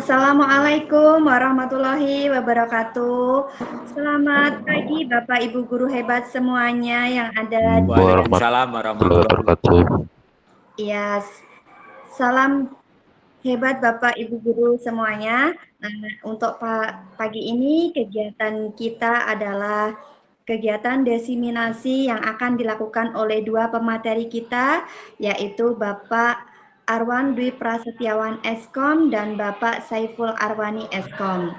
Assalamualaikum warahmatullahi wabarakatuh. Selamat pagi Bapak Ibu guru hebat semuanya yang ada di Waalaikumsalam warahmatullahi wabarakatuh. ya, salam hebat Bapak Ibu guru semuanya. Untuk pagi ini kegiatan kita adalah kegiatan desiminasi yang akan dilakukan oleh dua pemateri kita, yaitu Bapak Arwan Dwi Prasetyawan Eskom dan Bapak Saiful Arwani Eskom.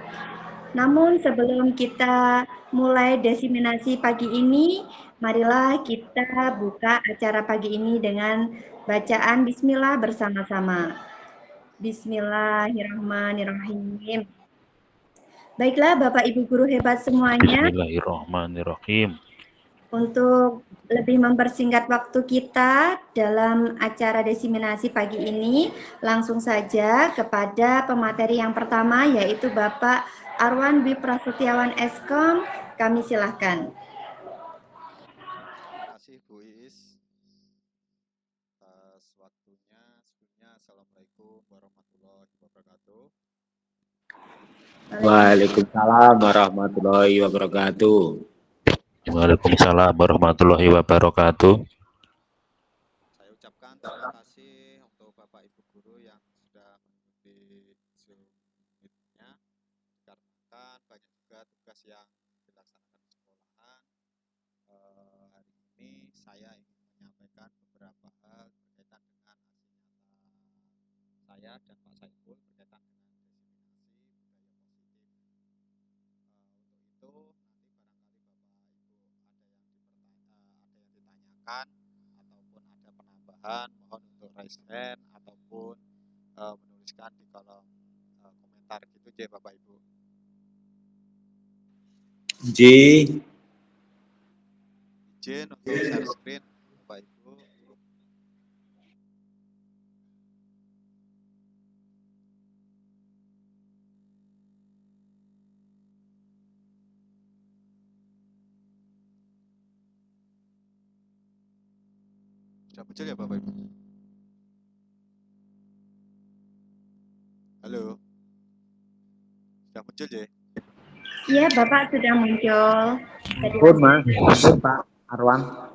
Namun sebelum kita mulai desiminasi pagi ini, marilah kita buka acara pagi ini dengan bacaan Bismillah bersama-sama. Bismillahirrahmanirrahim. Baiklah Bapak Ibu guru hebat semuanya. Bismillahirrahmanirrahim. Untuk lebih mempersingkat waktu kita dalam acara desiminasi pagi ini, langsung saja kepada pemateri yang pertama, yaitu Bapak Arwan Dwi Prasetyawan Eskom. Kami silahkan. Terima kasih Bu Iis atas waktunya. Sebelumnya Assalamualaikum warahmatullahi wabarakatuh. Waalaikumsalam warahmatullahi wabarakatuh. Waalaikumsalam warahmatullahi wabarakatuh. Saya ucapkan terima kasih untuk Bapak Ibu guru yang sudah mengikuti Zoom meeting-nya. Dikarenakan banyak juga tugas yang dilaksanakan di sekolahan. Hari ini saya ingin menyampaikan beberapa hal berkaitan dengan aksi nyata saya dan Pak Saiful berkaitan dengan desiminasi budaya positif. Untuk itu nanti barangkali Bapak Ibu ada yang ditanyakan ataupun ada penambahan, mohon untuk raise hand ataupun menuliskan di kolom komentar gitu ya Bapak Ibu. Izin untuk share screen Bapak Ibu. Sudah muncul ya Bapak Ibu? Halo. Sudah muncul ya? Iya, Bapak sudah muncul. Pak Arwan.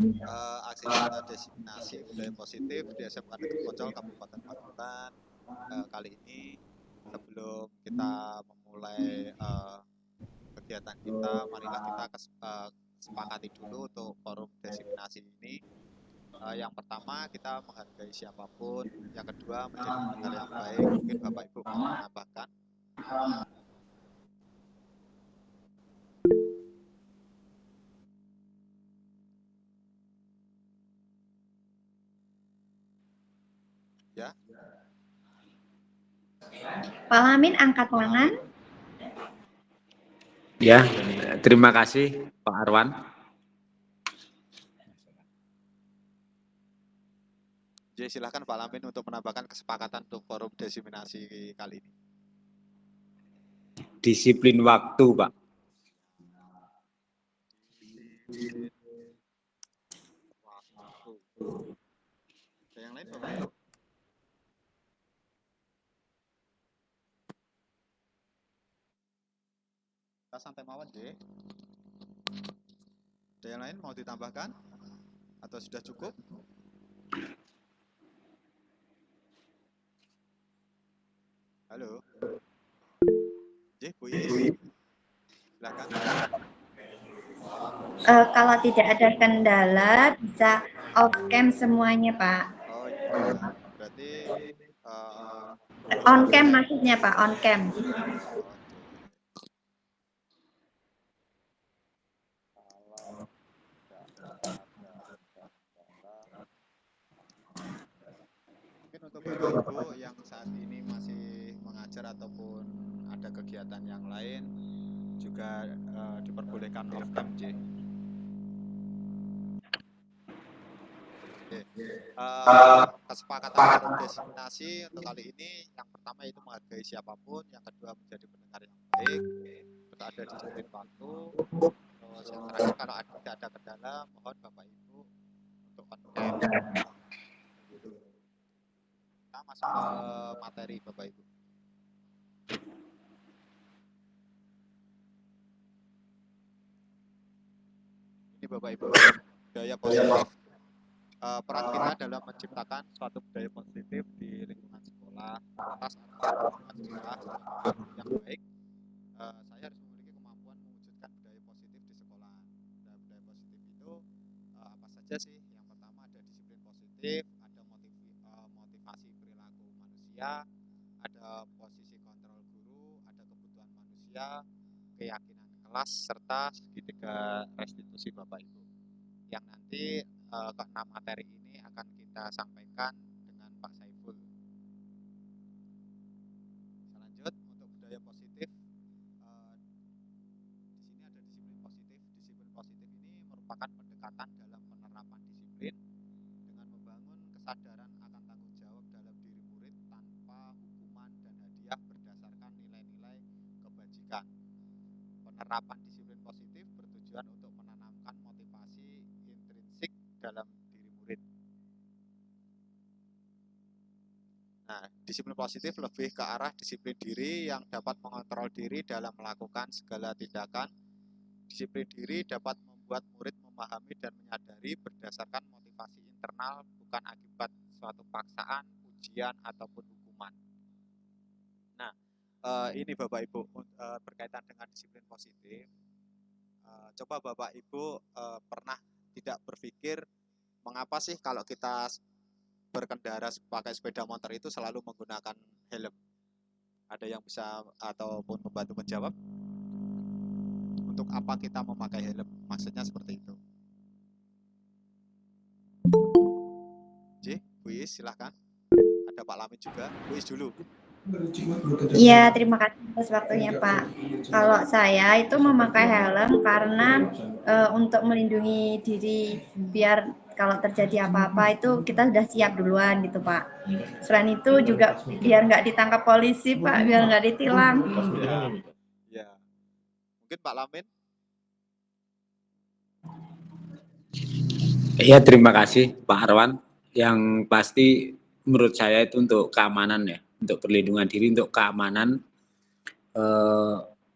Ya, aksi nyata desiminasi budaya positif di SMK Negeri Poncol Kabupaten Magetan. Kali ini sebelum kita memulai kegiatan kita, marilah kita sepakati dulu untuk forum desiminasi ini. Yang pertama, kita menghargai siapapun. Yang kedua, menjadi pendengar yang baik. Mungkin Bapak Ibu mau menambahkan. Ya. Pak Lamin angkat tangan. Ya, terima kasih Pak Arwan. Jadi silakan Pak Lamin untuk menambahkan kesepakatan untuk forum desiminasi kali ini. Disiplin waktu, Pak. Ada yang lain Bapak Ibu? Kita santai mawon deh. Ada yang lain mau ditambahkan? Atau sudah cukup? Halo. Bu Iis. Silakan. Kalau tidak ada kendala, bisa off cam semuanya, Pak. Oh iya, berarti on cam maksudnya, Pak, on cam. Mungkin untuk Bapak Ibu yang saat ini masih mengajar ataupun ada kegiatan yang lain juga diperbolehkan off cam, J. Kesepakatan forum desiminasi untuk kali ini yang pertama itu menghargai siapapun, yang kedua menjadi pendengar yang baik, terus ada disiplin waktu, terus yang terakhir kalau tidak ada kendala mohon Bapak Ibu untuk konten. Kita masuk ke materi Bapak Ibu. Bapak Ibu, budaya positif, peran kita dalam menciptakan suatu budaya positif di lingkungan sekolah atas atau mahasiswa sebagai guru yang baik. Saya harus memiliki kemampuan mewujudkan budaya positif di sekolah. Nah, budaya positif itu apa saja sih? Yang pertama ada disiplin positif, ada motivasi perilaku manusia, ada posisi kontrol guru, ada kebutuhan manusia, keyakinan kelas, serta segitiga restitusi Bapak Ibu. Yang nanti keenam materi ini akan kita sampaikan dengan Pak Saiful. Selanjut untuk budaya positif, di sini ada disiplin positif. Disiplin positif ini merupakan pendekatan dalam penerapan disiplin dengan membangun kesadaran akan tanggung jawab dalam diri murid tanpa hukuman dan hadiah berdasarkan nilai-nilai kebajikan. Penerapan disiplin positif bertujuan untuk menanamkan motivasi intrinsik dalam diri murid. Nah, disiplin positif lebih ke arah disiplin diri yang dapat mengontrol diri dalam melakukan segala tindakan. Disiplin diri dapat membuat murid memahami dan menyadari berdasarkan motivasi internal, bukan akibat suatu paksaan, ujian, ataupun hukuman. Nah, ini Bapak Ibu berkaitan dengan disiplin positif. Coba Bapak Ibu pernah tidak berpikir mengapa sih kalau kita berkendara pakai sepeda motor itu selalu menggunakan helm? Ada yang bisa ataupun membantu menjawab? Untuk apa kita memakai helm? Maksudnya seperti itu. Bu Is, silahkan. Ada Pak Lamin juga. Bu Is dulu. Iya, terima kasih atas waktunya Pak. Kalau saya itu memakai helm karena untuk melindungi diri biar kalau terjadi apa-apa itu kita sudah siap duluan gitu Pak. Selain itu juga biar nggak ditangkap polisi Pak, biar nggak ditilang. Ya. Mungkin Pak Lamin. Ya, terima kasih Pak Arwan. Yang pasti menurut saya itu untuk keamanan ya, untuk perlindungan diri, untuk keamanan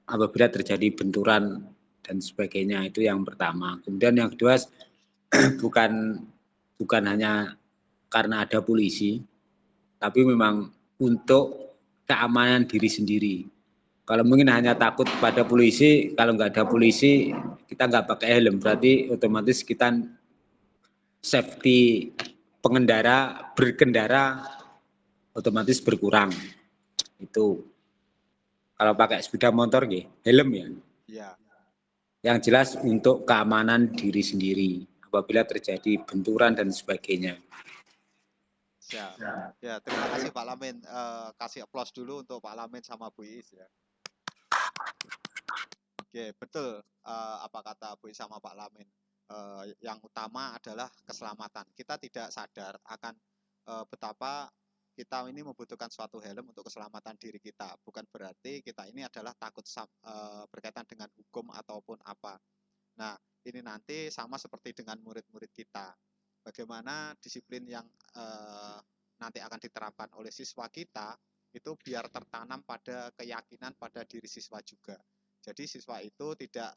apabila terjadi benturan dan sebagainya, itu yang pertama. Kemudian yang kedua bukan hanya karena ada polisi, tapi memang untuk keamanan diri sendiri. Kalau mungkin hanya takut pada polisi, kalau nggak ada polisi kita nggak pakai helm, berarti otomatis kita safety berkendara otomatis berkurang. Itu kalau pakai sepeda motor helm ya. Ya. Yang jelas untuk keamanan diri sendiri apabila terjadi benturan dan sebagainya. Ya, terima kasih Pak Lamin. Kasih aplaus dulu untuk Pak Lamin sama Bu Is ya. Oke, betul apa kata Bu Is sama Pak Lamin. Yang utama adalah keselamatan. Kita tidak sadar akan betapa kita ini membutuhkan suatu helm untuk keselamatan diri kita. Bukan berarti kita ini adalah takut berkaitan dengan hukum ataupun apa. Nah, ini nanti sama seperti dengan murid-murid kita. Bagaimana disiplin yang nanti akan diterapkan oleh siswa kita itu biar tertanam pada keyakinan pada diri siswa juga. Jadi siswa itu tidak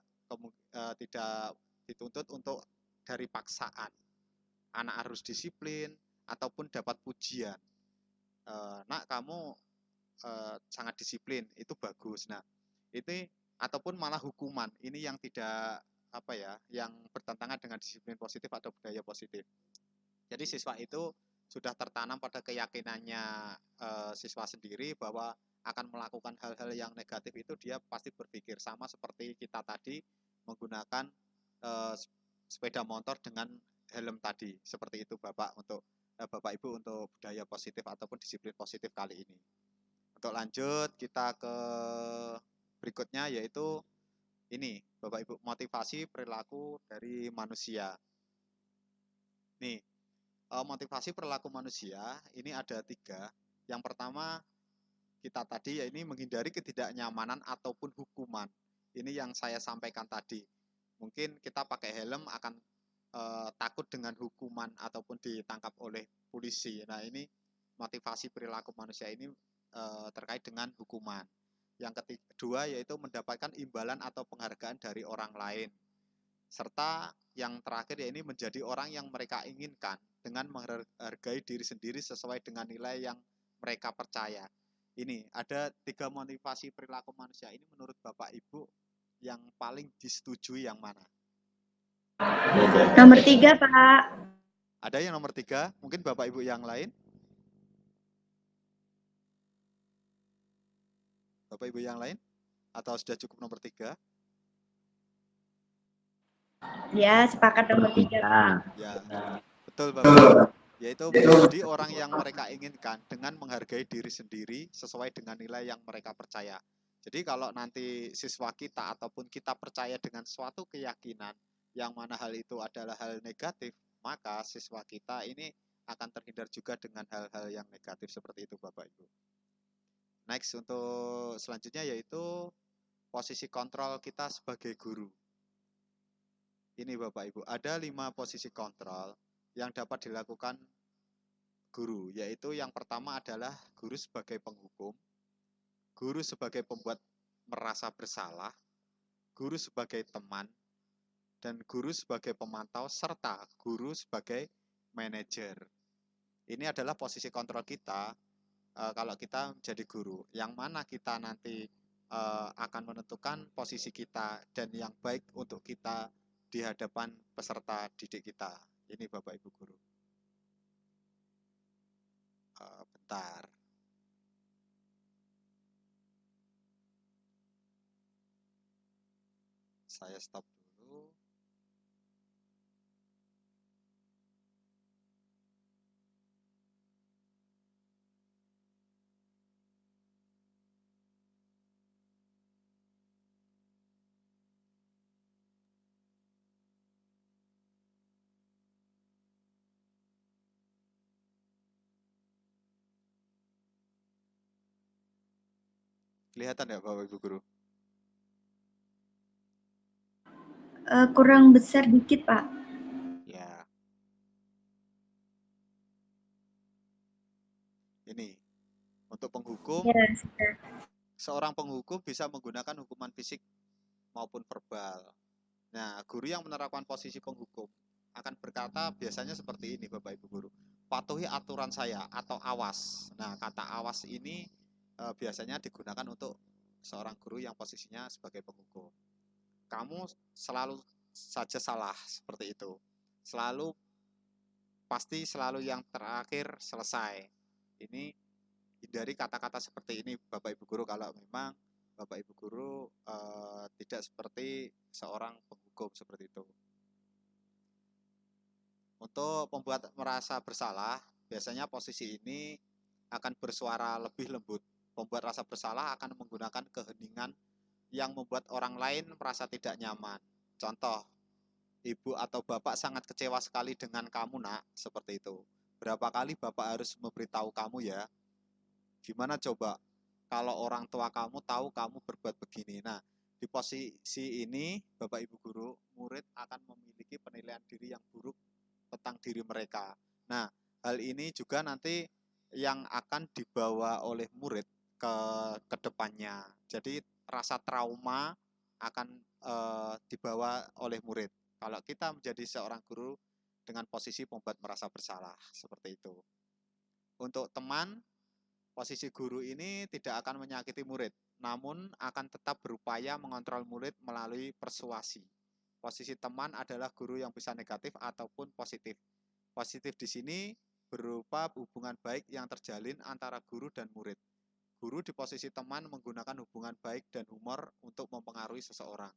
dituntut untuk dari paksaan. Anak harus disiplin ataupun dapat pujian. Nak, kamu sangat disiplin, itu bagus. Nah, itu ataupun malah hukuman. Ini yang tidak yang bertentangan dengan disiplin positif atau budaya positif. Jadi siswa itu sudah tertanam pada keyakinannya siswa sendiri bahwa akan melakukan hal-hal yang negatif itu dia pasti berpikir sama seperti kita tadi menggunakan sepeda motor dengan helm tadi. Seperti itu Bapak Bapak Ibu untuk budaya positif ataupun disiplin positif kali ini. Untuk lanjut kita ke berikutnya yaitu ini Bapak Ibu, motivasi perilaku dari manusia. Nih, motivasi perilaku manusia ini ada 3. Yang pertama kita tadi ini menghindari ketidaknyamanan ataupun hukuman. Ini yang saya sampaikan tadi. Mungkin kita pakai helm akan takut dengan hukuman ataupun ditangkap oleh polisi. Nah, ini motivasi perilaku manusia ini terkait dengan hukuman. Yang kedua yaitu mendapatkan imbalan atau penghargaan dari orang lain. Serta yang terakhir ya ini menjadi orang yang mereka inginkan dengan menghargai diri sendiri sesuai dengan nilai yang mereka percaya. Ini ada 3 motivasi perilaku manusia ini menurut Bapak Ibu yang paling disetujui yang mana? Nomor 3, Pak. Ada yang nomor 3? Mungkin Bapak Ibu yang lain? Bapak Ibu yang lain? Atau sudah cukup nomor 3? Ya, sepakat nomor 3, Pak. Ya, betul Bapak. Yaitu menjadi orang yang mereka inginkan dengan menghargai diri sendiri sesuai dengan nilai yang mereka percaya. Jadi kalau nanti siswa kita ataupun kita percaya dengan suatu keyakinan yang mana hal itu adalah hal negatif, maka siswa kita ini akan terhindar juga dengan hal-hal yang negatif seperti itu Bapak Ibu. Next untuk selanjutnya yaitu posisi kontrol kita sebagai guru. Ini Bapak Ibu, ada 5 posisi kontrol yang dapat dilakukan guru, yaitu yang pertama adalah guru sebagai penghukum, guru sebagai pembuat merasa bersalah, guru sebagai teman, dan guru sebagai pemantau, serta guru sebagai manajer. Ini adalah posisi kontrol kita kalau kita menjadi guru, yang mana kita nanti akan menentukan posisi kita dan yang baik untuk kita di hadapan peserta didik kita. Ini Bapak Ibu Guru. Bentar. Saya stop dulu. Kelihatan ya Bapak Ibu Guru? Kurang besar dikit, Pak. Ya. Ini untuk penghukum, Ya, sudah. seorang penghukum bisa menggunakan hukuman fisik maupun verbal. Nah, guru yang menerapkan posisi penghukum akan berkata biasanya seperti ini Bapak Ibu Guru. Patuhi aturan saya atau awas. Nah, kata awas ini biasanya digunakan untuk seorang guru yang posisinya sebagai penghukum. Kamu selalu saja salah seperti itu. Pasti selalu yang terakhir selesai. Ini hindari kata-kata seperti ini Bapak Ibu Guru kalau memang Bapak Ibu Guru tidak seperti seorang penghukum seperti itu. Untuk membuat merasa bersalah, biasanya posisi ini akan bersuara lebih lembut. Pembuat rasa bersalah akan menggunakan keheningan yang membuat orang lain merasa tidak nyaman. Contoh, ibu atau bapak sangat kecewa sekali dengan kamu nak, seperti itu. Berapa kali bapak harus memberitahu kamu ya? Gimana coba kalau orang tua kamu tahu kamu berbuat begini? Nah, di posisi ini Bapak Ibu Guru, murid akan memiliki penilaian diri yang buruk tentang diri mereka. Nah, hal ini juga nanti yang akan dibawa oleh murid ke depannya. Jadi rasa trauma akan dibawa oleh murid. Kalau kita menjadi seorang guru dengan posisi membuat merasa bersalah, seperti itu. Untuk teman, posisi guru ini tidak akan menyakiti murid, namun akan tetap berupaya mengontrol murid melalui persuasi. Posisi teman adalah guru yang bisa negatif ataupun positif. Positif di sini berupa hubungan baik yang terjalin antara guru dan murid. Guru di posisi teman menggunakan hubungan baik dan humor untuk mempengaruhi seseorang.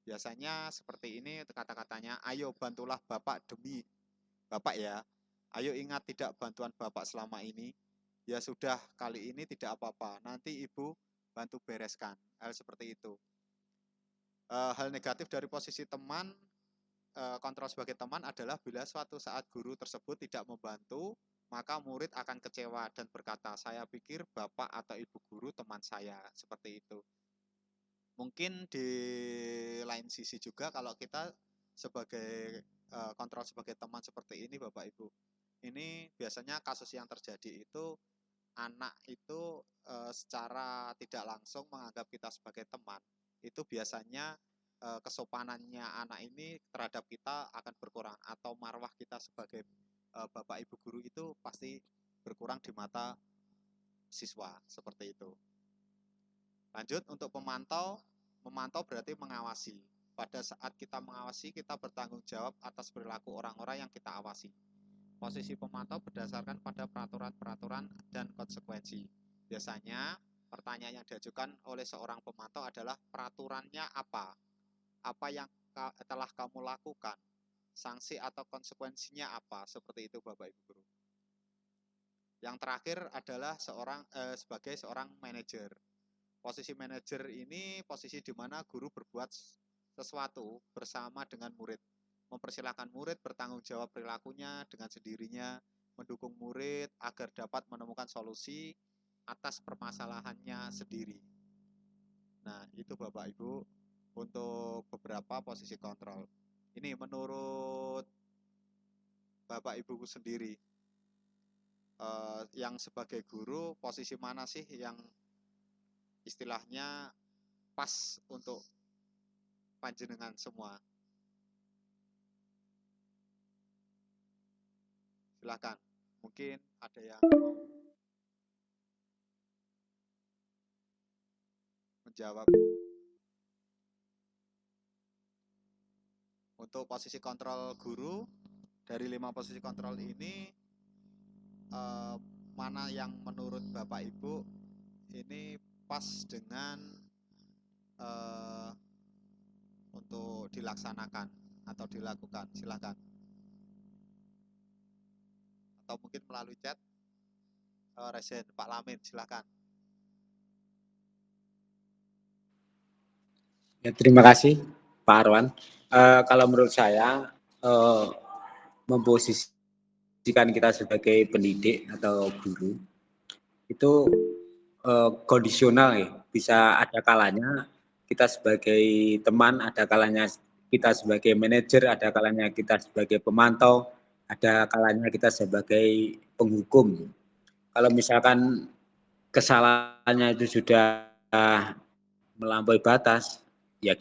Biasanya seperti ini kata-katanya, ayo bantulah Bapak demi Bapak ya. Ayo ingat tidak bantuan Bapak selama ini. Ya sudah, kali ini tidak apa-apa. Nanti Ibu bantu bereskan. Hal seperti itu. Hal negatif dari posisi teman, kontrol sebagai teman adalah bila suatu saat guru tersebut tidak membantu, maka murid akan kecewa dan berkata, saya pikir Bapak atau Ibu guru teman saya. Seperti itu. Mungkin di lain sisi juga kalau kita sebagai kontrol sebagai teman seperti ini Bapak Ibu, ini biasanya kasus yang terjadi itu anak itu secara tidak langsung menganggap kita sebagai teman, itu biasanya kesopanannya anak ini terhadap kita akan berkurang, atau marwah kita sebagai bapak ibu guru itu pasti berkurang di mata siswa, seperti itu. Lanjut untuk pemantau. Memantau berarti mengawasi. Pada saat kita mengawasi, kita bertanggung jawab atas perilaku orang-orang yang kita awasi. Posisi pemantau berdasarkan pada peraturan-peraturan dan konsekuensi. Biasanya pertanyaan yang diajukan oleh seorang pemantau adalah peraturannya apa? Apa yang telah kamu lakukan? Sanksi atau konsekuensinya apa? Seperti itu Bapak Ibu Guru. Yang terakhir adalah sebagai seorang manajer. Posisi manajer ini posisi di mana guru berbuat sesuatu bersama dengan murid. Mempersilahkan murid bertanggung jawab perilakunya dengan sendirinya, mendukung murid agar dapat menemukan solusi atas permasalahannya sendiri. Nah, itu Bapak Ibu untuk beberapa posisi kontrol. Ini menurut Bapak Ibu sendiri, yang sebagai guru, posisi mana sih yang istilahnya pas untuk panjenengan semua? Silakan, mungkin ada yang mau menjawab. Untuk posisi kontrol guru, dari 5 posisi kontrol ini, mana yang menurut Bapak Ibu ini pas dengan untuk dilaksanakan atau dilakukan? Silakan. Atau mungkin melalui chat, Resen Pak Lamin, silakan. Ya, terima kasih Pak Arwan. Kalau menurut saya memposisikan kita sebagai pendidik atau guru itu kondisional ya. Bisa ada kalanya kita sebagai teman, ada kalanya kita sebagai manajer, ada kalanya kita sebagai pemantau, ada kalanya kita sebagai penghukum. Kalau misalkan kesalahannya itu sudah melampaui batas, ya.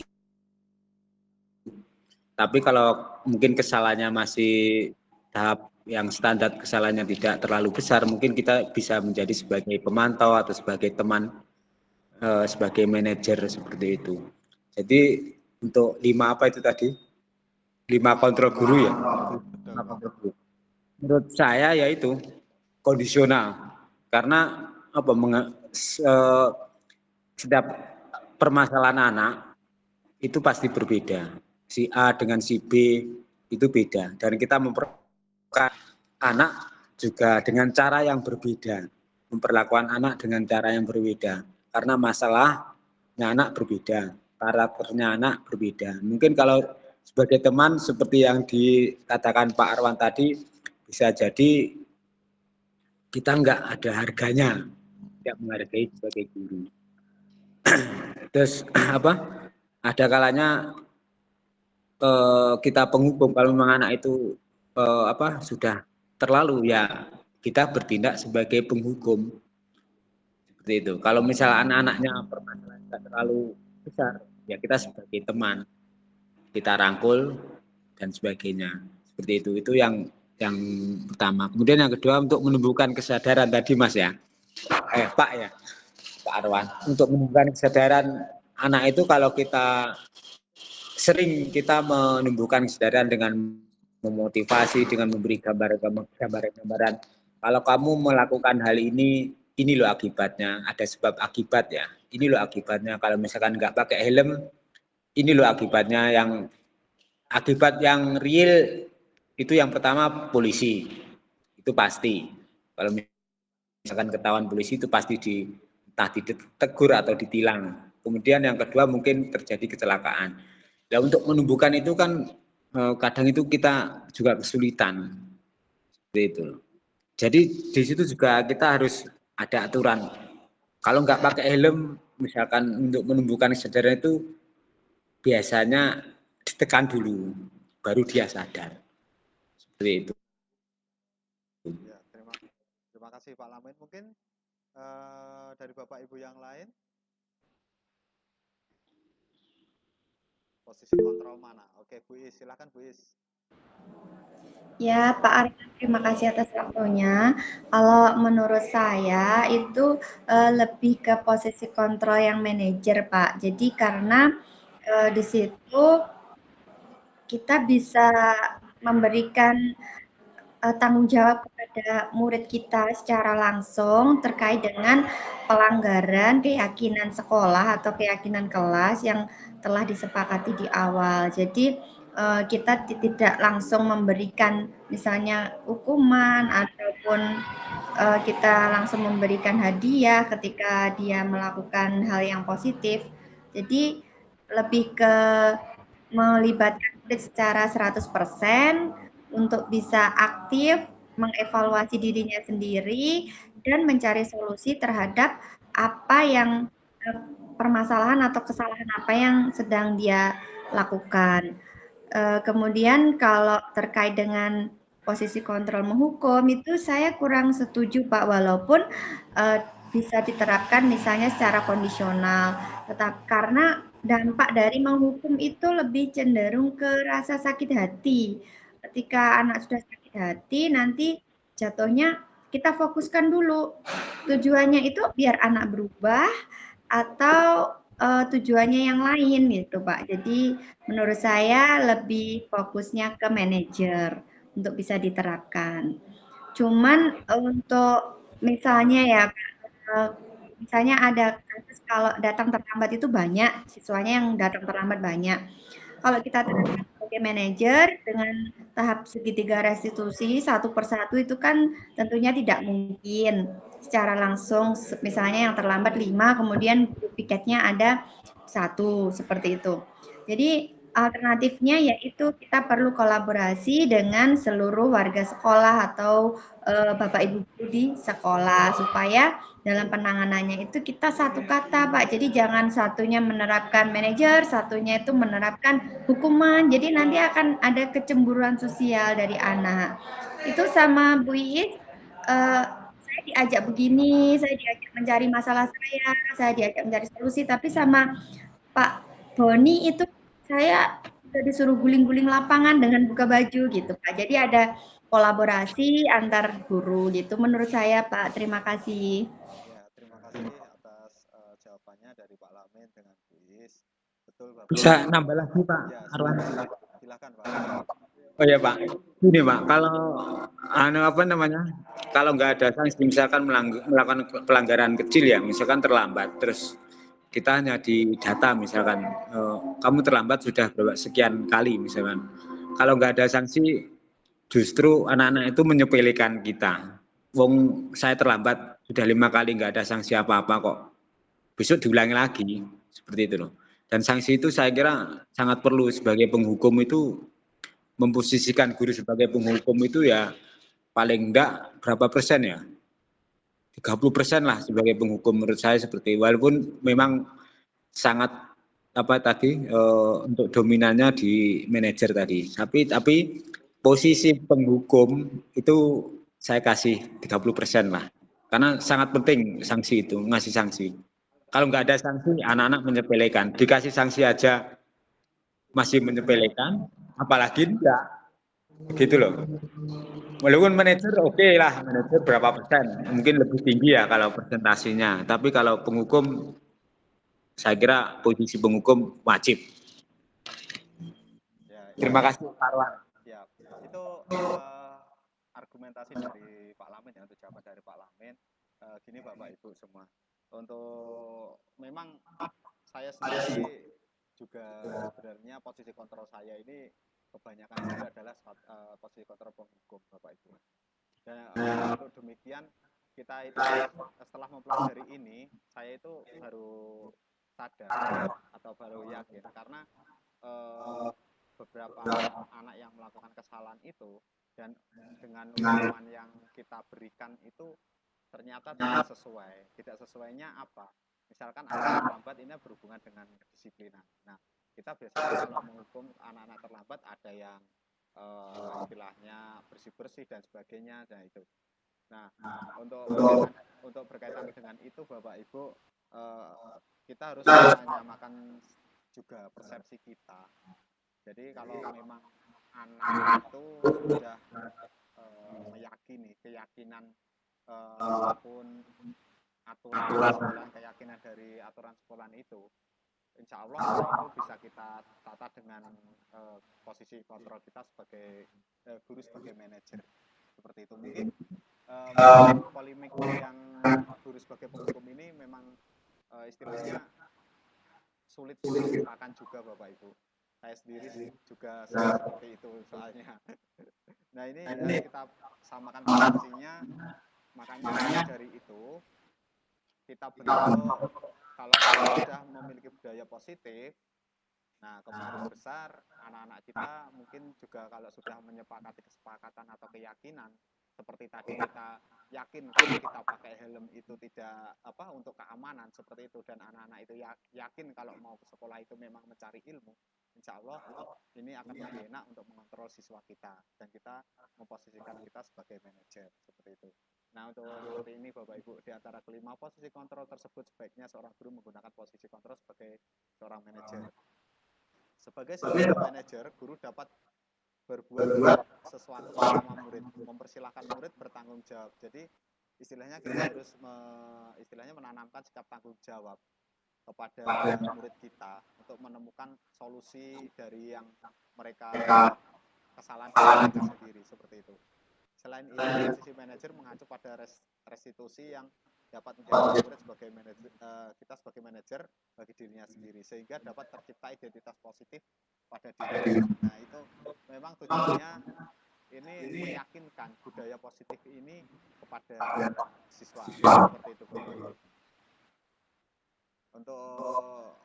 Tapi kalau mungkin kesalahannya masih tahap yang standar, kesalahannya tidak terlalu besar, mungkin kita bisa menjadi sebagai pemantau atau sebagai teman, sebagai manajer seperti itu. Jadi untuk 5 apa itu tadi? 5 kontrol guru ya. 5 kontrol guru. Menurut saya yaitu kondisional, karena apa? Setiap permasalahan anak itu pasti berbeda. Si A dengan si B itu beda, dan kita memperlakukan anak juga dengan cara yang berbeda, memperlakukan anak dengan cara yang berbeda, karena masalahnya anak berbeda, karakternya anak berbeda. Mungkin kalau sebagai teman seperti yang dikatakan Pak Arwan tadi, bisa jadi kita nggak ada harganya, tidak menghargai sebagai guru. Terus ada kalanya kita penghukum. Kalau memang anak itu sudah terlalu, ya kita bertindak sebagai penghukum, seperti itu. Kalau misalnya anak-anaknya permasalahan tidak terlalu besar, ya kita sebagai teman, kita rangkul dan sebagainya, seperti itu. Itu yang pertama. Kemudian yang kedua, untuk menumbuhkan kesadaran tadi Mas ya, Pak Arwan, untuk menumbuhkan kesadaran anak itu, kalau kita sering kita menumbuhkan kesadaran dengan memotivasi, dengan memberi gambaran. Kalau kamu melakukan hal ini loh akibatnya, ada sebab akibat ya. Ini loh akibatnya, kalau misalkan nggak pakai helm, ini loh akibatnya. Yang akibat yang real itu yang pertama polisi, itu pasti. Kalau misalkan ketahuan polisi itu pasti entah ditegur atau ditilang. Kemudian yang kedua mungkin terjadi kecelakaan. Nah, untuk menumbuhkan itu kan kadang itu kita juga kesulitan, seperti itu. Jadi di situ juga kita harus ada aturan. Kalau nggak pakai helm, misalkan untuk menumbuhkan kesadaran itu biasanya ditekan dulu, baru dia sadar, seperti itu. Ya, terima kasih Pak Lamin. Mungkin dari Bapak Ibu yang lain, posisi kontrol mana? Oke, Bu Is, silakan Bu Is. Ya, Pak Arifin, terima kasih atas waktunya. Kalau menurut saya itu lebih ke posisi kontrol yang manajer, Pak. Jadi karena di situ kita bisa memberikan tanggung jawab kepada murid kita secara langsung terkait dengan pelanggaran keyakinan sekolah atau keyakinan kelas yang telah disepakati di awal. Jadi kita tidak langsung memberikan misalnya hukuman ataupun kita langsung memberikan hadiah ketika dia melakukan hal yang positif. Jadi lebih ke melibatkan murid secara 100% untuk bisa aktif mengevaluasi dirinya sendiri dan mencari solusi terhadap apa yang permasalahan atau kesalahan apa yang sedang dia lakukan. Kemudian kalau terkait dengan posisi kontrol menghukum itu saya kurang setuju Pak, walaupun bisa diterapkan misalnya secara kondisional, tetap karena dampak dari menghukum itu lebih cenderung ke rasa sakit hati. Ketika anak sudah sakit hati, nanti jatuhnya kita fokuskan dulu. Tujuannya itu biar anak berubah atau tujuannya yang lain gitu Pak. Jadi menurut saya lebih fokusnya ke manajer untuk bisa diterapkan. Cuman untuk misalnya ya, misalnya ada kasus kalau datang terlambat itu banyak, siswanya yang datang terlambat banyak. Kalau kita terapkan sebagai manajer dengan tahap segitiga restitusi satu persatu itu kan tentunya tidak mungkin secara langsung. Misalnya yang terlambat 5, kemudian piketnya ada 1, seperti itu. Jadi alternatifnya yaitu kita perlu kolaborasi dengan seluruh warga sekolah atau Bapak Ibu guru di sekolah supaya dalam penanganannya itu kita satu kata Pak. Jadi jangan satunya menerapkan manajer, satunya itu menerapkan hukuman. Jadi nanti akan ada kecemburuan sosial dari anak. Itu sama Bu Iis, saya diajak begini, saya diajak mencari masalah saya diajak mencari solusi, tapi sama Pak Boni itu saya udah disuruh guling-guling lapangan dengan buka baju gitu Pak. Jadi ada kolaborasi antar guru gitu menurut saya Pak. Terima kasih. Ya, terima kasih atas jawabannya dari Pak Lamin dengan Bu Is. Betul, Bapak. Bisa nambah lagi Pak Ya, Arwan. silakan Pak. Oh ya Pak, ini Pak, kalau apa namanya, kalau nggak ada sanksi, misalkan melakukan pelanggaran kecil ya, misalkan terlambat, terus kita hanya di data misalkan kamu terlambat sudah berapa sekian kali misalkan, kalau nggak ada sanksi, justru anak-anak itu menyepelekan kita. Wong saya terlambat sudah 5 kali nggak ada sanksi apa-apa kok, besok diulangi lagi, seperti itu loh. Dan sanksi itu saya kira sangat perlu sebagai penghukum itu memposisikan guru sebagai penghukum itu ya paling enggak berapa persen ya 30% lah sebagai penghukum menurut saya seperti walaupun memang sangat apa tadi untuk dominannya di manajer tadi tapi posisi penghukum itu saya kasih 30% lah karena sangat penting sanksi itu ngasih sanksi kalau nggak ada sanksi anak-anak menyepelekan dikasih sanksi aja masih menyepelekan apalagi enggak gitu loh. Walaupun manajer oke lah, manajer berapa persen, mungkin lebih tinggi ya kalau presentasinya. Tapi kalau penghukum, saya kira posisi penghukum wajib. Ya, Terima kasih Pak Arwan. ya. Itu argumentasi dari Pak Lamin ya, untuk jawaban dari Pak Lamin. Gini Bapak Ibu semua, untuk memang saya sendiri juga sebenarnya posisi kontrol saya ini kebanyakan juga adalah posisi kontrol penghukum Bapak Ibu. Dan untuk demikian kita itu setelah mempelajari ini saya itu baru sadar atau baru yakin karena beberapa anak yang melakukan kesalahan itu dan dengan hukuman yang kita berikan itu ternyata tidak sesuai. Tidak sesuainya apa? Misalkan anak terlambat ini berhubungan dengan kedisiplinan. Nah, kita biasanya kalau menghukum anak-anak terlambat ada yang istilahnya bersih-bersih dan sebagainya. Nah itu. Nah, untuk berkaitan dengan itu Bapak Ibu, kita harus menyamakan juga persepsi kita. Jadi kalau memang anak itu sudah meyakini keyakinan maupun aturan sekolah, keyakinan dari aturan sekolah itu, insya Allah itu bisa kita tata dengan posisi kontrol kita sebagai guru, sebagai manajer, seperti itu. Mungkin polemik yang guru sebagai penghukum ini memang istilahnya sulit dilupakan juga Bapak Ibu. Saya sendiri juga seperti itu soalnya. Nah ini kita samakan persepsinya, makanya dari itu kita bentuk, kalau sudah memiliki budaya positif, nah kemungkinan besar anak-anak kita mungkin juga kalau sudah menyepakati kesepakatan atau keyakinan seperti tadi, kita yakin kalau kita pakai helm itu tidak untuk keamanan seperti itu, dan anak-anak itu yakin kalau mau ke sekolah itu memang mencari ilmu, insya Allah ini akan lebih enak untuk mengontrol siswa kita, dan kita memposisikan kita sebagai manajer, seperti itu. Nah untuk seperti ini Bapak Ibu, di antara kelima posisi kontrol tersebut sebaiknya seorang guru menggunakan posisi kontrol sebagai seorang manajer. Sebagai seorang manajer, guru dapat berbuat sesuatu bersama murid, mempersilahkan murid bertanggung jawab. Jadi istilahnya kita harus menanamkan sikap tanggung jawab kepada murid kita untuk menemukan solusi dari yang mereka kesalahan mereka sendiri, seperti itu. Selain itu, posisi manajer mengacu pada restitusi yang dapat menjadi murid sebagai manajer, kita sebagai manajer bagi dirinya sendiri, sehingga dapat tercipta identitas positif pada diri. Nah itu memang tujuannya ini meyakinkan budaya positif ini kepada siswa, seperti itu Bapak Ibu. Untuk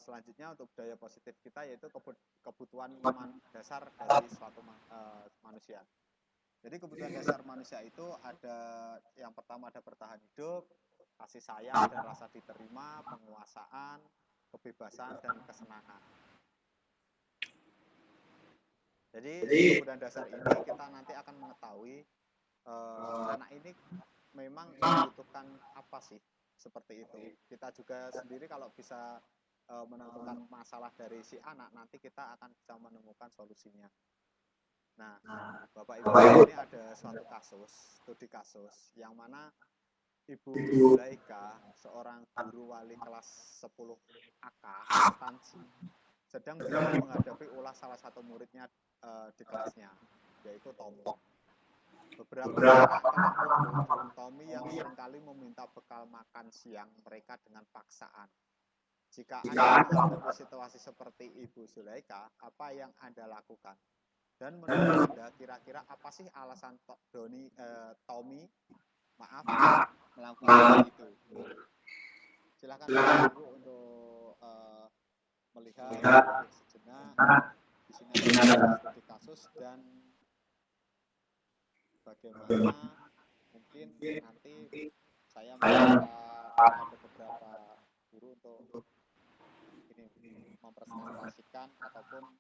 selanjutnya, untuk budaya positif kita yaitu kebutuhan dasar dari suatu manusia. Jadi kebutuhan dasar manusia itu ada, yang pertama ada bertahan hidup, kasih sayang dan rasa diterima, penguasaan, kebebasan dan kesenangan. Jadi kebutuhan dasar ini kita nanti akan mengetahui anak ini memang membutuhkan apa sih, seperti itu. Kita juga sendiri kalau bisa menentukan masalah dari si anak, nanti kita akan bisa menemukan solusinya. Nah, Bapak Ibu, ini ada suatu kasus, studi kasus, yang mana Ibu Zulaika, seorang guru wali kelas 10 AK, instansi, sedang menghadapi ulah salah satu muridnya di kelasnya, yaitu Tommy. Beberapa anak kelompok menuduh Tommy yang seringkali meminta bekal makan siang mereka dengan paksaan. Jika Anda menghadapi situasi seperti Ibu Zulaika, apa yang Anda lakukan? Dan menurut Anda, kira-kira apa sih alasan Tommy melakukan itu? Silakan Ibu untuk melihat sejenak. Di sini ada studi kasus, dan bagaimana mungkin nanti saya minta ada beberapa guru untuk ini mempresentasikan ataupun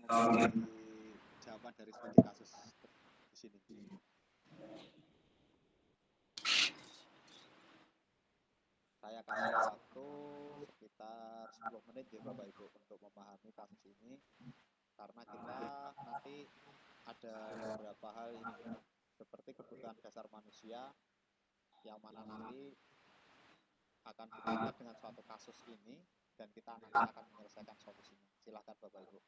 memberi jawaban dari studi kasus di sini. Saya kasih waktu sekitar 10 menit ya Bapak Ibu untuk memahami kasus ini, karena kita nanti ada beberapa hal ini seperti kebutuhan dasar manusia, yang mana nanti akan dikaitkan dengan suatu kasus ini, dan kita nanti akan menyelesaikan solusinya. Silakan Bapak Ibu.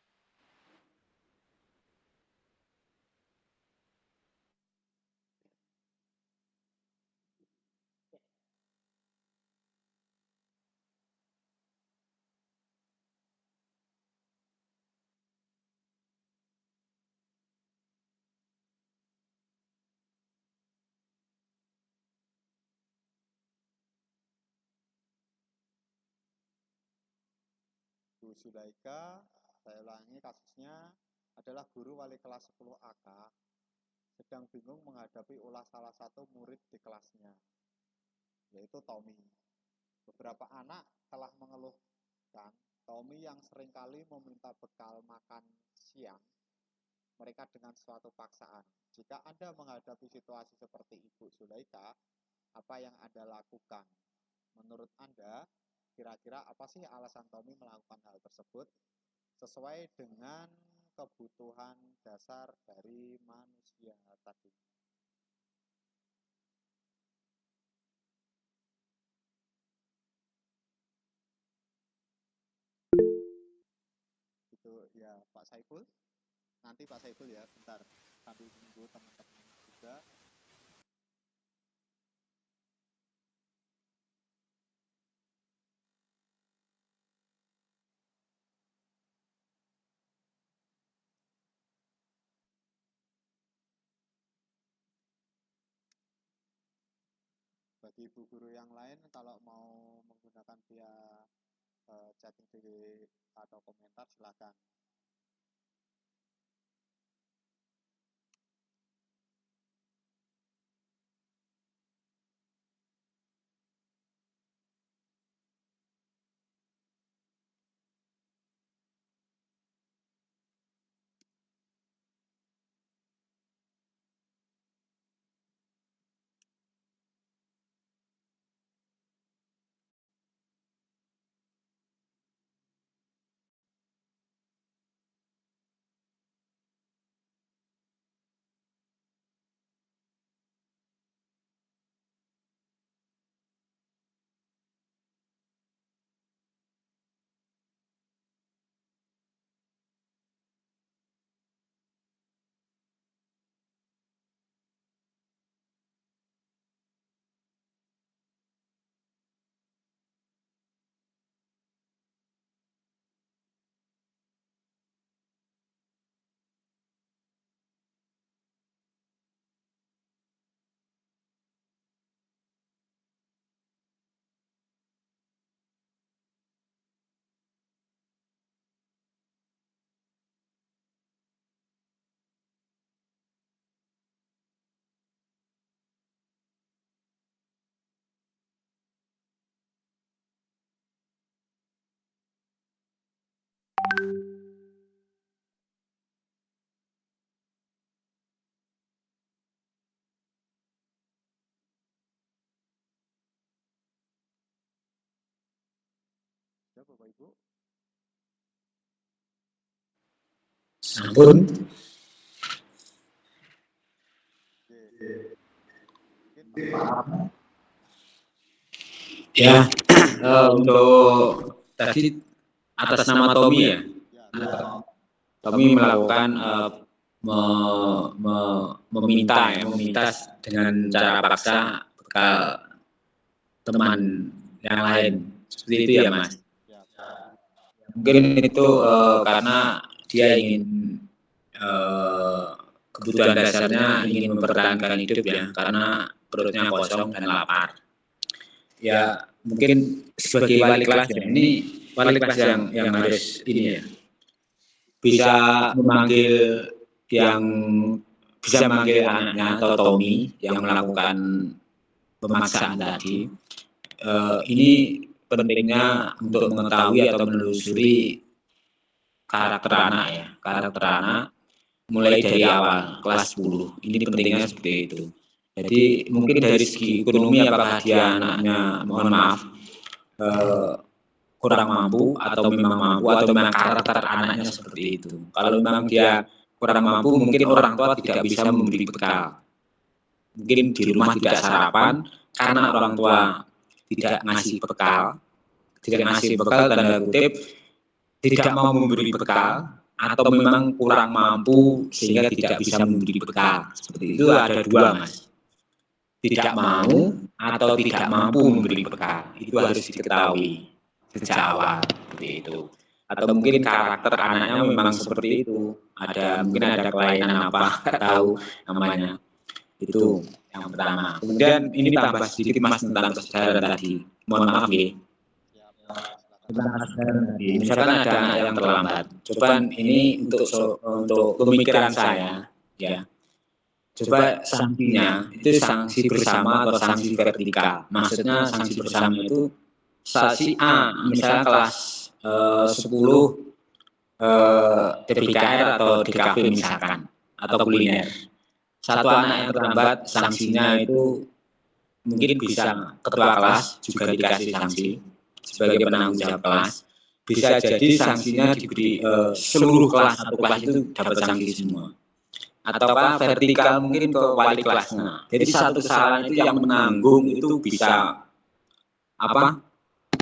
Bu Zulaika, saya ulangi kasusnya, adalah guru wali kelas 10 AK, sedang bingung menghadapi ulah salah satu murid di kelasnya, yaitu Tommy. Beberapa anak telah mengeluhkan Tommy yang seringkali meminta bekal makan siang mereka dengan suatu paksaan. Jika Anda menghadapi situasi seperti Ibu Zulaika, apa yang Anda lakukan? Menurut Anda, kira-kira apa sih alasan Tommy melakukan hal tersebut sesuai dengan kebutuhan dasar dari manusia tadi. Itu ya Pak Saiful. Nanti Pak Saiful ya, bentar sambil menunggu teman-teman juga. Bagi ibu guru yang lain kalau mau menggunakan via chatting di atau komentar silakan. Ya Bapak Ibu. Sampun. Ya, untuk tadi atas nama Tommy ya. Tommy melakukan meminta dengan cara paksa bekal teman yang lain. Seperti itu ya Mas. Mungkin itu karena dia ingin kebutuhan dasarnya ingin mempertahankan hidup ya, karena perutnya kosong dan lapar. Ya mungkin sebagai wali kelas ya, ini wali kelas yang harus ini ya, bisa memanggil anaknya atau Tommy yang melakukan pemaksaan tadi. Ini pentingnya untuk mengetahui atau menelusuri karakter anak mulai dari awal kelas 10. Ini pentingnya seperti itu. Jadi mungkin dari segi ekonomi apakah dia anaknya mohon maaf kurang mampu atau memang mampu atau memang karakter anaknya seperti itu. Kalau memang dia kurang mampu, mungkin orang tua tidak bisa memberi bekal. Mungkin di rumah tidak sarapan karena orang tua tidak ngasih bekal, tanda kutip, tidak mau memberi bekal, atau memang kurang mampu sehingga tidak bisa memberi bekal. Seperti itu ada dua Mas. Tidak mau atau tidak mampu memberi bekal. Itu harus diketahui sejak awal seperti itu. Atau mungkin karakter anaknya memang seperti itu. Mungkin ada kelainan apa, nggak tahu namanya. Itu yang pertama. Kemudian ini tambah sedikit Mas tentang kesadaran tadi. Mohon maaf ya. Misalkan ada anak yang terlambat. Coba ini untuk pemikiran saya, ya. Coba sanksinya itu sanksi bersama atau sanksi vertikal. Maksudnya sanksi bersama itu sanksi A, misalnya kelas 10 DBKR atau DKV misalkan, atau kuliner. Satu anak yang terlambat sanksinya itu mungkin bisa ketua kelas juga dikasih sanksi. sebagai penanggung jawab kelas, bisa jadi sanksinya diberi seluruh kelas, satu kelas itu dapat sanksi semua. Ataukah vertikal mungkin ke wali kelasnya. Jadi satu kesalahan itu yang menanggung itu bisa apa?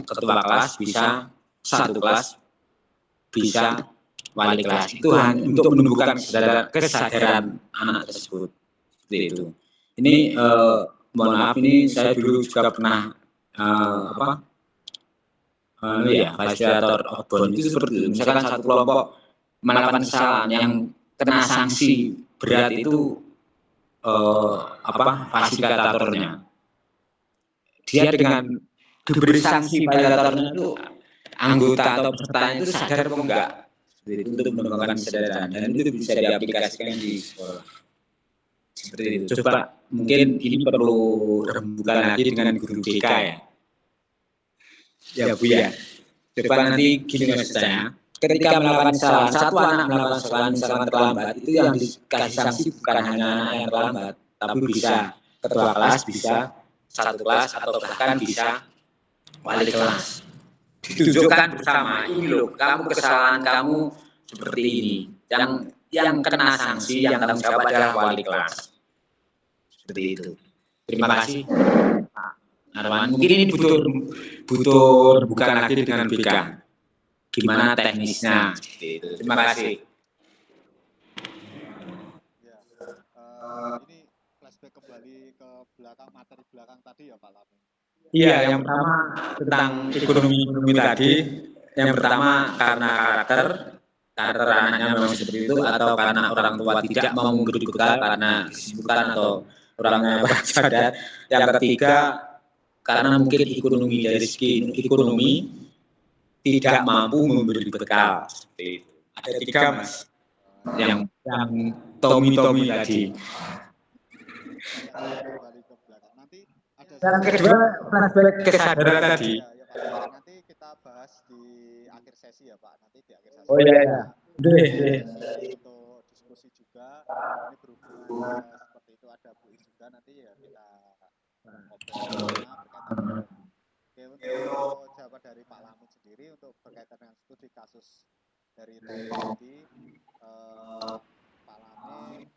Ketua kelas, bisa satu kelas, bisa wali kelas. Itu hanya untuk menumbuhkan kesadaran anak tersebut. Seperti itu. Ini mohon maaf, ini saya dulu juga pernah fasilitator outbound itu seperti itu. Misalkan satu kelompok melakukan kesalahan yang kena sanksi berat itu fasilitatornya. Dia dengan diberi sanksi fasilitatornya itu anggota atau peserta itu sadar atau enggak? Itu untuk mengembangkan kesadaran dan itu bisa diaplikasikan di sekolah. Seperti itu. Coba mungkin ini perlu rembukan lagi dengan guru BK ya. Ya Bu ya. Coba nanti gini maksud saya. Ketika melakukan kesalahan, satu anak melakukan kesalahan misalkan terlambat, itu yang dikasih sanksi bukan hanya anak yang terlambat, tapi bisa ketua kelas, bisa satu kelas, atau bahkan bisa wali kelas. Ditunjukkan bersama, ini loh, kamu kesalahan kamu seperti ini. Yang kena sanksi, yang tanggung jawab adalah wali kelas. Seperti itu. Terima kasih. Arwan, mungkin ini butuh bukan lagi dengan BK. Gimana teknisnya? Gitu. Terima kasih. Ya, ini flashback kembali ke belakang, materi belakang tadi ya Pak Lamin. Iya, yang pertama tentang ekonomi tadi. Yang pertama karena karakter anaknya memang seperti itu, atau karena orang tua tidak mau memberi bekal karena kesibukan atau orangnya kurang sadar. Yang ketiga karena mungkin ekonomi dari segi ekonomi tidak mampu memberi bekal. Seperti itu. Ada tiga Mas. Yang Tommy tadi. Yang kedua flashback kesadaran tadi. Ya, nanti kita bahas di akhir sesi ya Pak. Nanti di akhir sesi. Oh iya. Untuk diskusi juga. Ini berhubungan seperti itu ada Bu Is juga, nanti ya kita ngobrol berkaitan. Oke, untuk jawaban dari Pak Lamin sendiri untuk berkaitan dengan studi kasus dari tadi, Pak Lamin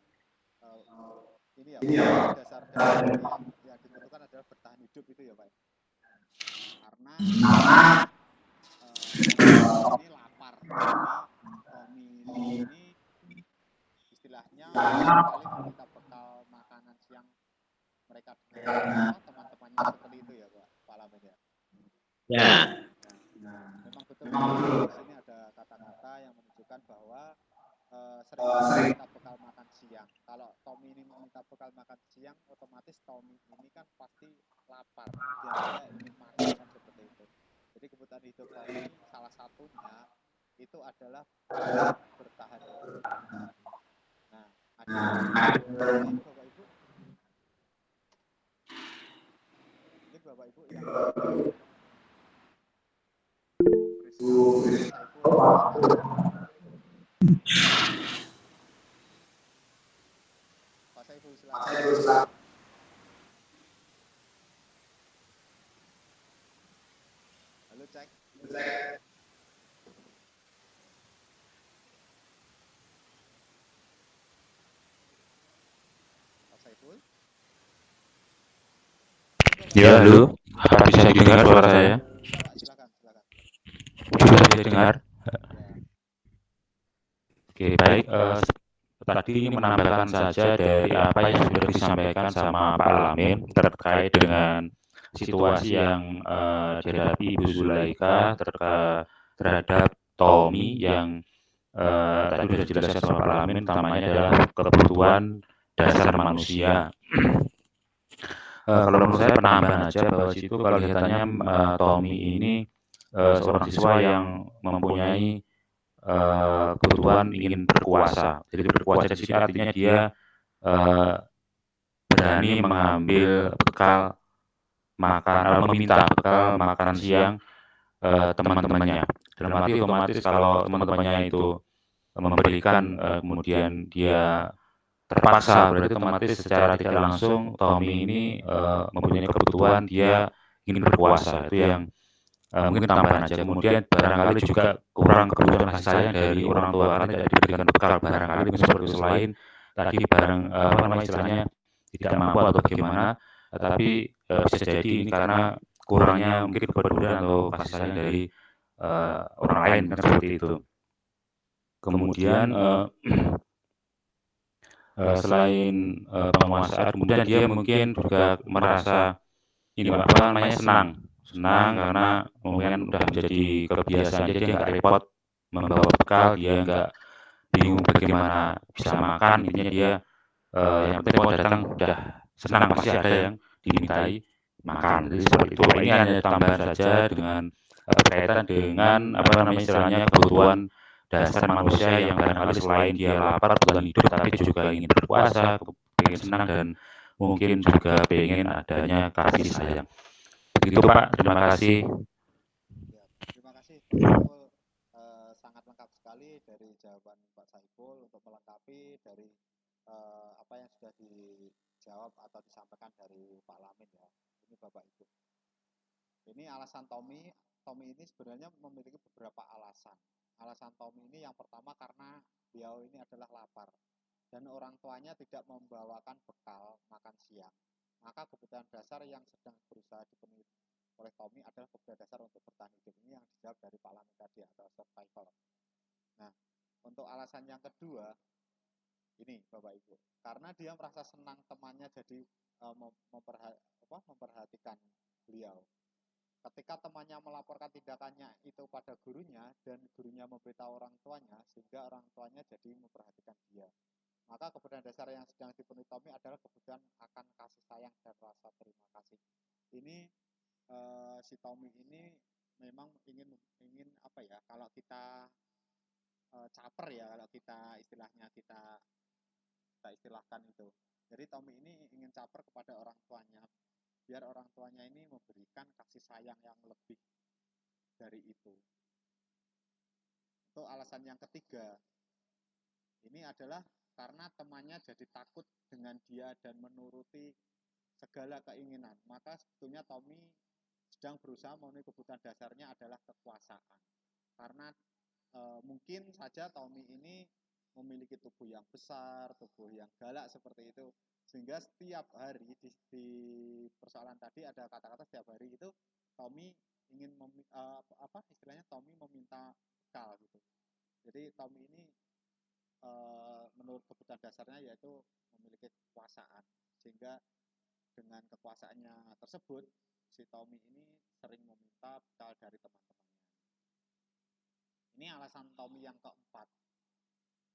ini ya dasar dari yang ditentukan adalah bertahan hidup itu ya Pak. Karena ini lapar, karena Tommy ini istilahnya sekali meminta bekal makanan siang mereka dengan teman-temannya seperti itu ya Pak Lamin ya. Ya. Memang betul di sini ada kata-kata yang menunjukkan bahwa sering minta bekal makan siang. Kalau Tommy ini meminta bekal makan siang, otomatis Tommy ini kan pasti lapar. Dia ingin makan seperti itu. Jadi kebutuhan hidup Tommy salah satunya itu adalah bertahan hidup. Nah, ada Bapak Ibu. Mungkin Bapak Ibu yang Pak Saiful silakan. Halo cek. Pak Saiful. Ya, halo. Apa bisa didengar suara saya? Silakan. Sudah bisa dengar? Oke, baik. Tadi menambahkan saja dari apa yang sudah disampaikan sama Pak Lamin terkait dengan situasi yang dihadapi Ibu Zulaika terhadap Tommy yang tadi sudah dijelaskan sama Pak Lamin, namanya adalah kebutuhan dasar manusia. Kalau menurut saya penambahan aja bahwa situ kalau kelihatannya Tommy ini seorang siswa yang mempunyai kebutuhan ingin berkuasa. Jadi berkuasa di sini artinya dia berani mengambil bekal meminta bekal makanan siang teman-temannya. Dalam arti otomatis kalau teman-temannya itu memberikan kemudian dia terpaksa, berarti otomatis secara tidak langsung Tommy ini mempunyai kebutuhan, dia ingin berkuasa. Itu yang mungkin tambahan aja. Kemudian barangkali juga kurang kebutuhan kasih sayang dari orang tua karena tidak diberikan bekal barangkali mungkin seperti itu. Selain tadi apa namanya istilahnya tidak mampu atau bagaimana, tetapi bisa jadi ini karena kurangnya mungkin kepedulian atau kasih sayang dari orang lain kan seperti itu. Kemudian selain penguasaan, kemudian dia mungkin juga merasa ini apa namanya senang karena mungkin udah menjadi kebiasaan, jadi dia nggak repot membawa bekal, dia nggak bingung bagaimana bisa makan, intinya dia yang penting mau datang udah senang, pasti ada yang dimintai makan. Jadi seperti itu. Ini hanya tambahan saja dengan berkaitan dengan apa namanya istilahnya kebutuhan dasar manusia yang barangkali selain dia lapar kebutuhan hidup, tapi dia juga ingin berpuasa, ingin senang dan mungkin juga ingin adanya kasih sayang. Begitu Pak, terima kasih. Ya, terima kasih Pak Saiful. Sangat lengkap sekali dari jawaban Pak Saiful untuk melengkapi dari apa yang sudah dijawab atau disampaikan dari Pak Lamin ya. Ini Bapak Ibu. Ini alasan Tommy ini sebenarnya memiliki beberapa alasan. Alasan Tommy ini yang pertama karena beliau ini adalah lapar dan orang tuanya tidak membawakan bekal makan siang. Maka kebutuhan dasar yang sedang berusaha dipenuhi oleh Tommy adalah kebutuhan dasar untuk bertahan hidup. Ini yang dijawab dari Pak Lamin tadi atau survival. Nah, untuk alasan yang kedua, ini Bapak Ibu, karena dia merasa senang temannya jadi memperhatikan beliau. Ketika temannya melaporkan tindakannya itu pada gurunya dan gurunya memberitahu orang tuanya, sehingga orang tuanya jadi memperhatikan dia. Maka kebutuhan dasar yang sedang dipenuhi Tommy adalah kebutuhan akan kasih sayang dan rasa terima kasih. Ini si Tommy ini memang ingin apa ya? Kalau kita caper ya, kalau kita istilahnya kita istilahkan itu. Jadi Tommy ini ingin caper kepada orang tuanya, biar orang tuanya ini memberikan kasih sayang yang lebih dari itu. Untuk alasan yang ketiga, ini adalah karena temannya jadi takut dengan dia dan menuruti segala keinginan. Maka sebetulnya Tommy sedang berusaha memenuhi kebutuhan dasarnya adalah kekuasaan. Karena mungkin saja Tommy ini memiliki tubuh yang besar, tubuh yang galak seperti itu, sehingga setiap hari di persoalan tadi ada kata-kata setiap hari itu Tommy ingin istilahnya Tommy meminta bekal gitu. Jadi Tommy ini menurut kebutuhan dasarnya yaitu memiliki kekuasaan, sehingga dengan kekuasaannya tersebut si Tommy ini sering meminta bekal dari teman-temannya. Ini alasan Tommy yang keempat,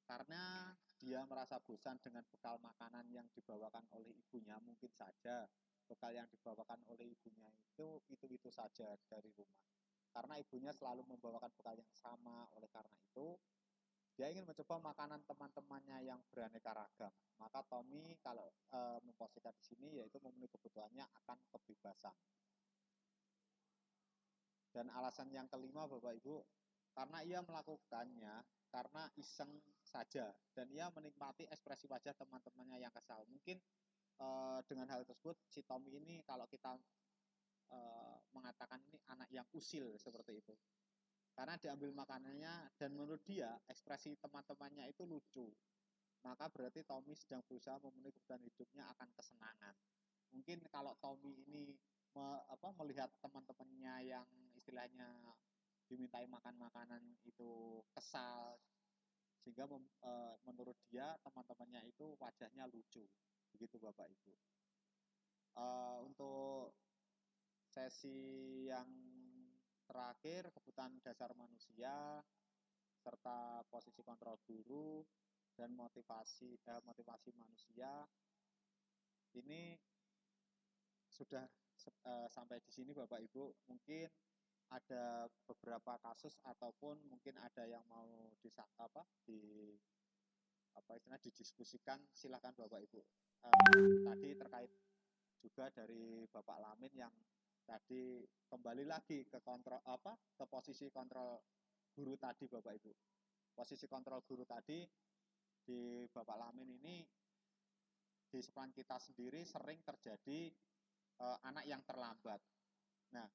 karena dia merasa bosan dengan bekal makanan yang dibawakan oleh ibunya. Mungkin saja bekal yang dibawakan oleh ibunya itu saja dari rumah, karena ibunya selalu membawakan bekal yang sama. Oleh karena itu dia ingin mencoba makanan teman-temannya yang beraneka ragam. Maka Tommy kalau memposisikan di sini yaitu memenuhi kebutuhannya akan kebebasan. Dan alasan yang kelima Bapak Ibu, karena ia melakukannya karena iseng saja dan ia menikmati ekspresi wajah teman-temannya yang kesal. Mungkin dengan hal tersebut si Tommy ini kalau kita mengatakan ini anak yang usil seperti itu. Karena diambil makanannya dan menurut dia ekspresi teman-temannya itu lucu. Maka berarti Tommy sedang berusaha memenuhi kebutuhan hidupnya akan kesenangan. Mungkin kalau Tommy ini melihat teman-temannya yang istilahnya dimintai makan makanan itu kesal, sehingga menurut dia teman-temannya itu wajahnya lucu. Begitu Bapak Ibu. Untuk sesi yang terakhir, kebutuhan dasar manusia serta posisi kontrol guru dan motivasi manusia ini sudah sampai di sini Bapak Ibu. Mungkin ada beberapa kasus ataupun mungkin ada yang mau didiskusikan, silakan Bapak Ibu. Tadi terkait juga dari Bapak Lamin yang tadi kembali lagi ke ke posisi kontrol guru tadi Bapak Ibu. Posisi kontrol guru tadi di Bapak Lamin ini di sekolah kita sendiri sering terjadi anak yang terlambat. Nah,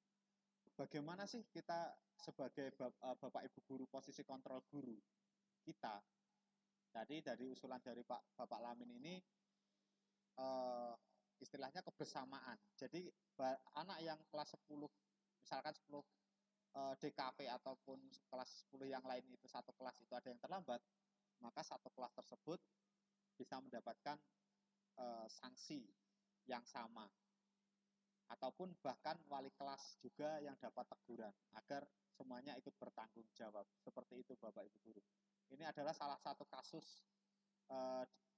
bagaimana sih kita sebagai Bapak Ibu guru, posisi kontrol guru kita. Jadi dari usulan dari Bapak Lamin ini istilahnya kebersamaan. Jadi anak yang kelas 10, misalkan 10 DKP ataupun kelas 10 yang lain itu satu kelas itu ada yang terlambat, maka satu kelas tersebut bisa mendapatkan sanksi yang sama. Ataupun bahkan wali kelas juga yang dapat teguran agar semuanya ikut bertanggung jawab. Seperti itu Bapak Ibu guru. Ini adalah salah satu kasus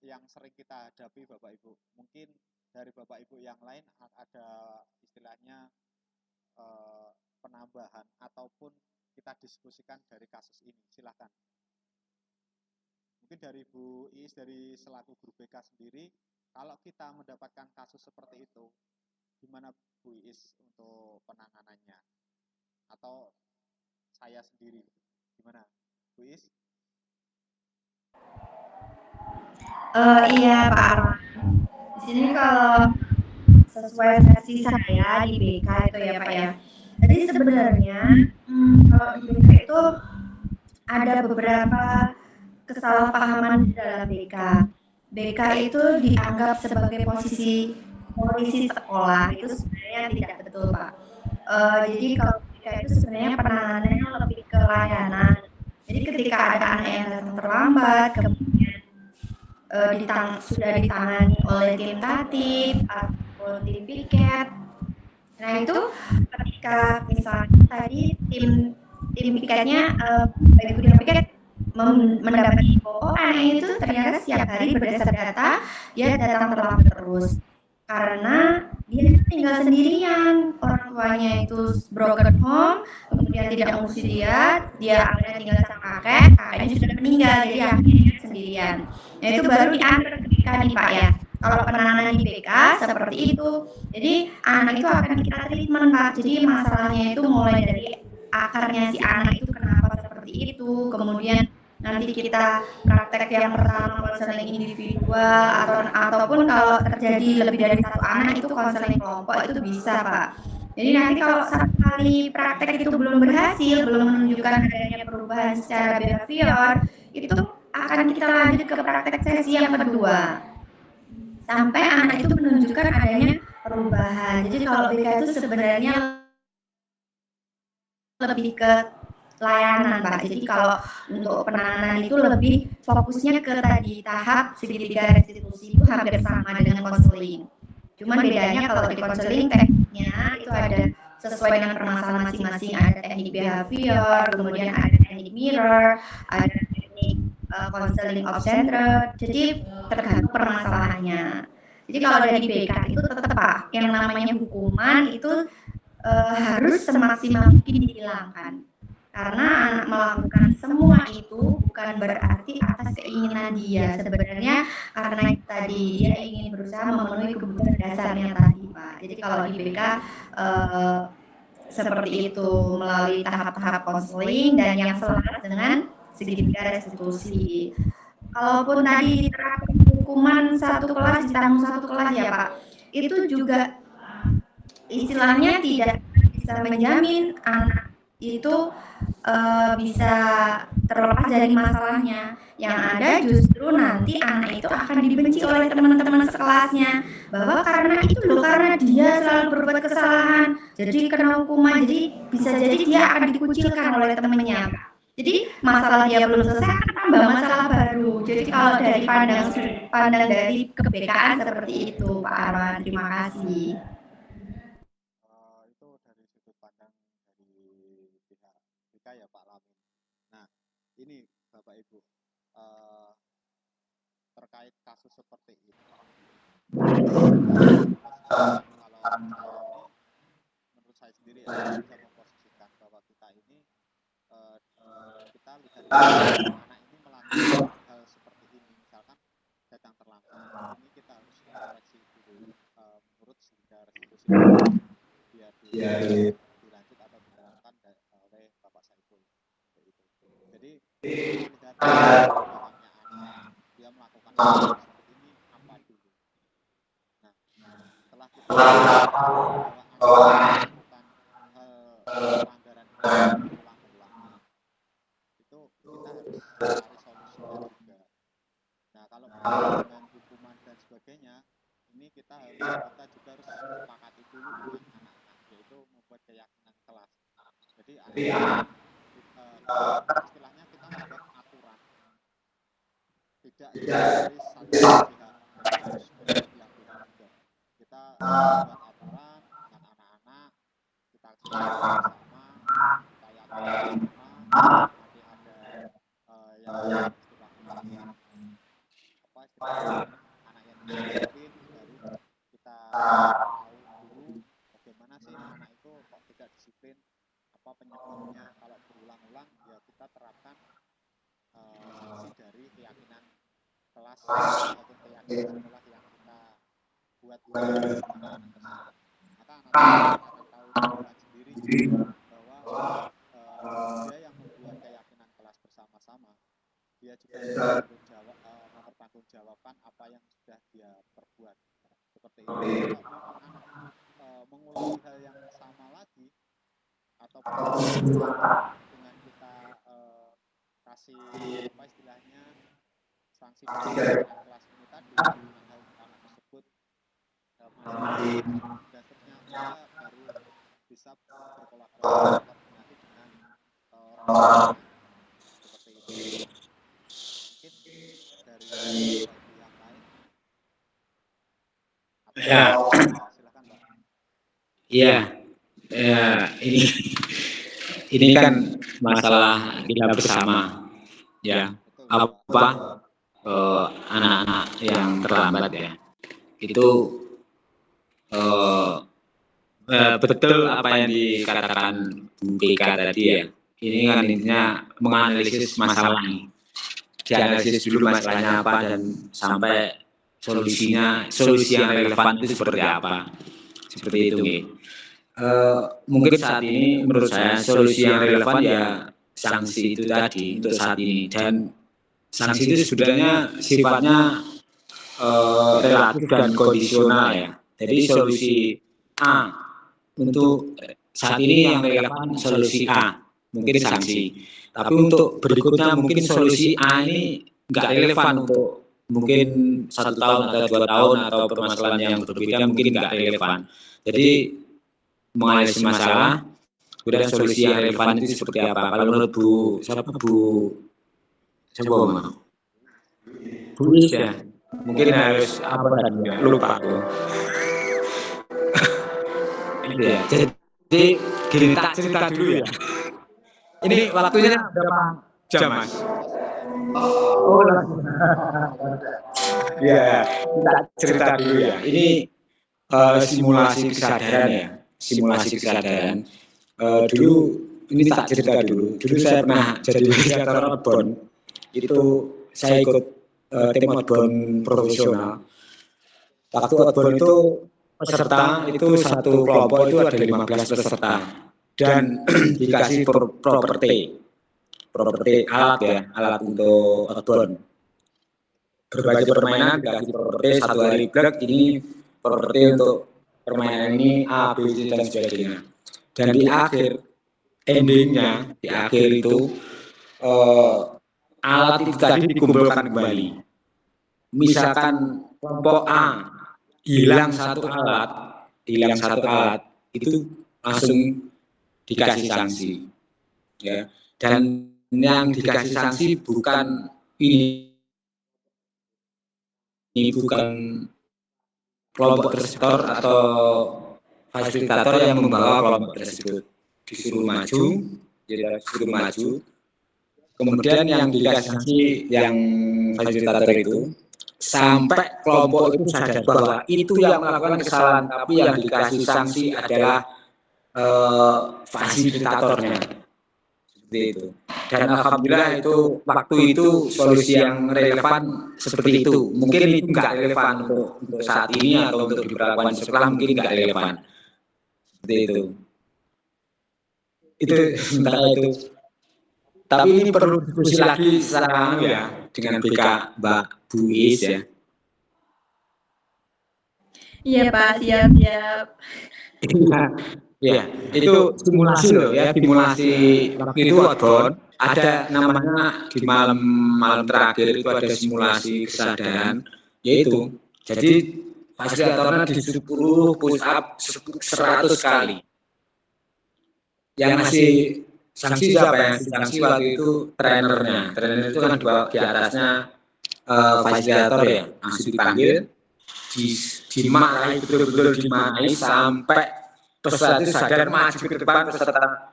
yang sering kita hadapi Bapak Ibu. Mungkin dari Bapak Ibu yang lain ada istilahnya penambahan ataupun kita diskusikan dari kasus ini. Silakan. Mungkin dari Bu Iis, dari selaku guru BK sendiri, kalau kita mendapatkan kasus seperti itu, gimana Bu Iis untuk penanganannya? Atau saya sendiri, gimana Bu Iis? Iya Pak Arman. Di sini kalau sesuai versi saya di BK itu ya Pak ya. Jadi sebenarnya kalau di BK itu ada beberapa kesalahpahaman di dalam BK. BK itu dianggap sebagai posisi polisi sekolah, itu sebenarnya tidak betul Pak. Jadi kalau BK itu sebenarnya penanganannya lebih ke layanan. Jadi ketika ada anak yang datang terlambat, kemudian sudah ditangani oleh tim tatip atau tim piket. Nah itu ketika misalnya tadi tim piketnya baik tim piket mendapat info, oh anak itu ternyata setiap hari berdasar data dia datang terlambat terus karena dia tinggal sendirian, orang tuanya itu broken home, kemudian tidak mengurus dia akhirnya tinggal sama kakeknya sudah meninggal, jadi akhirnya sendirian. Nah itu baru diantar ke BK nih Pak ya. Kalau penanganan di BK seperti itu, jadi anak itu akan kita treatment Pak. Jadi masalahnya itu mulai dari akarnya si anak itu kenapa seperti itu, kemudian nanti kita praktek yang pertama konseling individual ataupun kalau terjadi lebih dari satu anak itu konseling kelompok itu bisa Pak. Jadi nanti kalau satu kali praktek itu belum berhasil, belum menunjukkan adanya perubahan secara behavior, itu akan kita lanjut ke praktek sesi yang kedua sampai anak itu menunjukkan adanya perubahan. Jadi kalau BK itu sebenarnya lebih ke layanan Pak. Jadi kalau untuk penanganan itu lebih fokusnya ke tadi tahap segitiga restitusi itu hampir sama dengan konseling. Cuman bedanya kalau di konseling tekniknya itu ada sesuai dengan permasalahan masing-masing, ada teknik behavior, kemudian ada teknik mirror, ada teknik counseling of center. Jadi tergantung permasalahannya. Jadi kalau dari BK itu tetap Pak, yang namanya hukuman itu harus semaksimal mungkin dihilangkan. Karena anak melakukan semua itu bukan berarti atas keinginan dia. Sebenarnya karena tadi dia ingin berusaha memenuhi kebutuhan dasarnya tadi Pak. Jadi kalau di BK seperti itu melalui tahap-tahap konseling dan yang selaras dengan segitiga restitusi. Kalaupun tadi diterapkan hukuman satu kelas ditanggung satu kelas ya Pak, itu juga istilahnya tidak bisa menjamin anak itu bisa terlepas dari masalahnya. Yang ada justru nanti anak itu akan dibenci oleh teman-teman sekelasnya bahwa karena itu loh, karena dia selalu berbuat kesalahan jadi kena hukuman, jadi bisa jadi dia akan dikucilkan oleh temannya. Jadi masalah dia belum selesai akan tambah masalah baru. Jadi kalau dari pandang dari kebekaan seperti itu Pak Arwan. Terima kasih. Itu dari sudut pandang dari pihak BK ya Pak Lamin. Nah ini Bapak Ibu terkait kasus seperti ini. Kalau menurut saya sendiri ya, bisa memposisikan bahwa kita ini kita lihat anak ini melanggar hal seperti ini, misalkan datang terlambat, ini kita harus koreksi dulu menurut segala restitusi biar dilanjut atau diterapkan oleh Bapak Saiful. Jadi melihat perkembangannya anak, dia melakukan hal seperti ini apa dulu. Nah, setelah kita tahu bahwa anak melakukan hal ini kita juga harus sepakati dulu dengan anak-anak, yaitu membuat keyakinan kelas. Jadi istilahnya kita membuat aturan, tidak dari satu pihak, tapi harus dari belah pihak juga. Kita membuat aturan dengan anak-anak, kita kesepakati bersama, kita yakini bersama, nanti ada yang istilahnya anak yang disiplin, baru kita tahu dulu bagaimana sih anak itu kok tidak disiplin, apa penyebabnya. Kalau berulang-ulang ya kita terapkan sanksi dari keyakinan kelas ataupun keyakinan sekolah yang kita buat dengan anak-anak tersebut. Maka anak-anak akan tahu dengan sendiri bahwa dia yang membuat keyakinan kelas bersama-sama, dia juga mempertanggungjawabkan apa yang sudah dia perbuat. Seperti itu. Kalau anak mengulangi hal yang sama lagi ataupun dengan kita kasih apa istilahnya sanksi dari kelas ini tadi, dengan hal anak tersebut masih dasarnya dia baru bisa berkolaborasi dengan orang seperti itu. Mungkin dari yang lain. Ya. Silakan, Pak. Iya. Ini kan masalah kita bersama, ya. Apa anak-anak yang terlambat ya, itu betul apa yang dikatakan Bu Bika tadi ya. Ini kan intinya menganalisis masalah ini, dianalisis dulu masalahnya apa dan sampai solusi yang relevan itu seperti apa, seperti itu nih. Mungkin saat ini menurut saya solusi yang relevan ya sanksi itu tadi untuk saat ini, dan sanksi itu sebenarnya sifatnya relatif dan kondisional ya. Jadi solusi A untuk saat ini yang relevan solusi A, mungkin sanksi. Tapi untuk berikutnya mungkin solusi A ini nggak relevan untuk mungkin 1 tahun atau 2 tahun atau permasalahan yang berbeda mungkin nggak relevan. Jadi menganalisis masalah, kemudian solusi yang relevan itu seperti apa. Kalau menurut Bu Is ya, mungkin harus apa tadi ya, lupa aku. Itu ya. Jadi gini, tak cerita dulu ya. Ini waktunya berapa jam, Mas? Oh, ya, tak cerita dulu ya. Ini simulasi kesadaran ya. Simulasi kesadaran. Dulu ini tak cerita dulu. Dulu saya pernah jadi organisator outbound. Itu saya ikut tim outbound profesional. Waktu outbound itu peserta itu satu kelompok itu ada 15 peserta dan dikasih properti alat ya, alat untuk outbound. Berbagai permainan dikasih properti, 1 hari blok ini properti untuk permainan ini A, B, C dan sebagainya. Dan di akhir endingnya, di akhir itu alat itu tadi dikumpulkan kembali. Misalkan kelompok A hilang satu alat, itu langsung dikasih sanksi. Ya. Dan yang dikasih sanksi bukan ini bukan kelompok tersebut atau fasilitator yang membawa kelompok tersebut, disuruh maju, kemudian yang dikasih sanksi yang fasilitator itu sampai kelompok itu sadar bahwa itu yang melakukan kesalahan, tapi yang dikasih sanksi adalah fasilitatornya, seperti itu. Dan alhamdulillah itu waktu itu solusi yang relevan seperti itu. Mungkin itu nggak relevan untuk saat ini atau untuk diberlakukan sekolah, mungkin nggak relevan seperti itu. Itu sementara itu. Tapi ini perlu diskusi lagi secara ya dengan BK Mbak Bu Is ya. Iya Pak, siap. Ya, itu simulasi loh ya, simulasi waktu itu outbound. Ada namanya di malam terakhir itu ada simulasi kesadaran, yaitu jadi fasilitatornya disuruh push up 100 kali. Yang ngasih sanksi siapa? Yang ngasih sanksi waktu itu trenernya. Trener itu kan di atasnya fasilitator ya, langsung dipanggil, dimarahi, betul-betul dimarahi sampai peserta itu sadar maju ke depan peserta.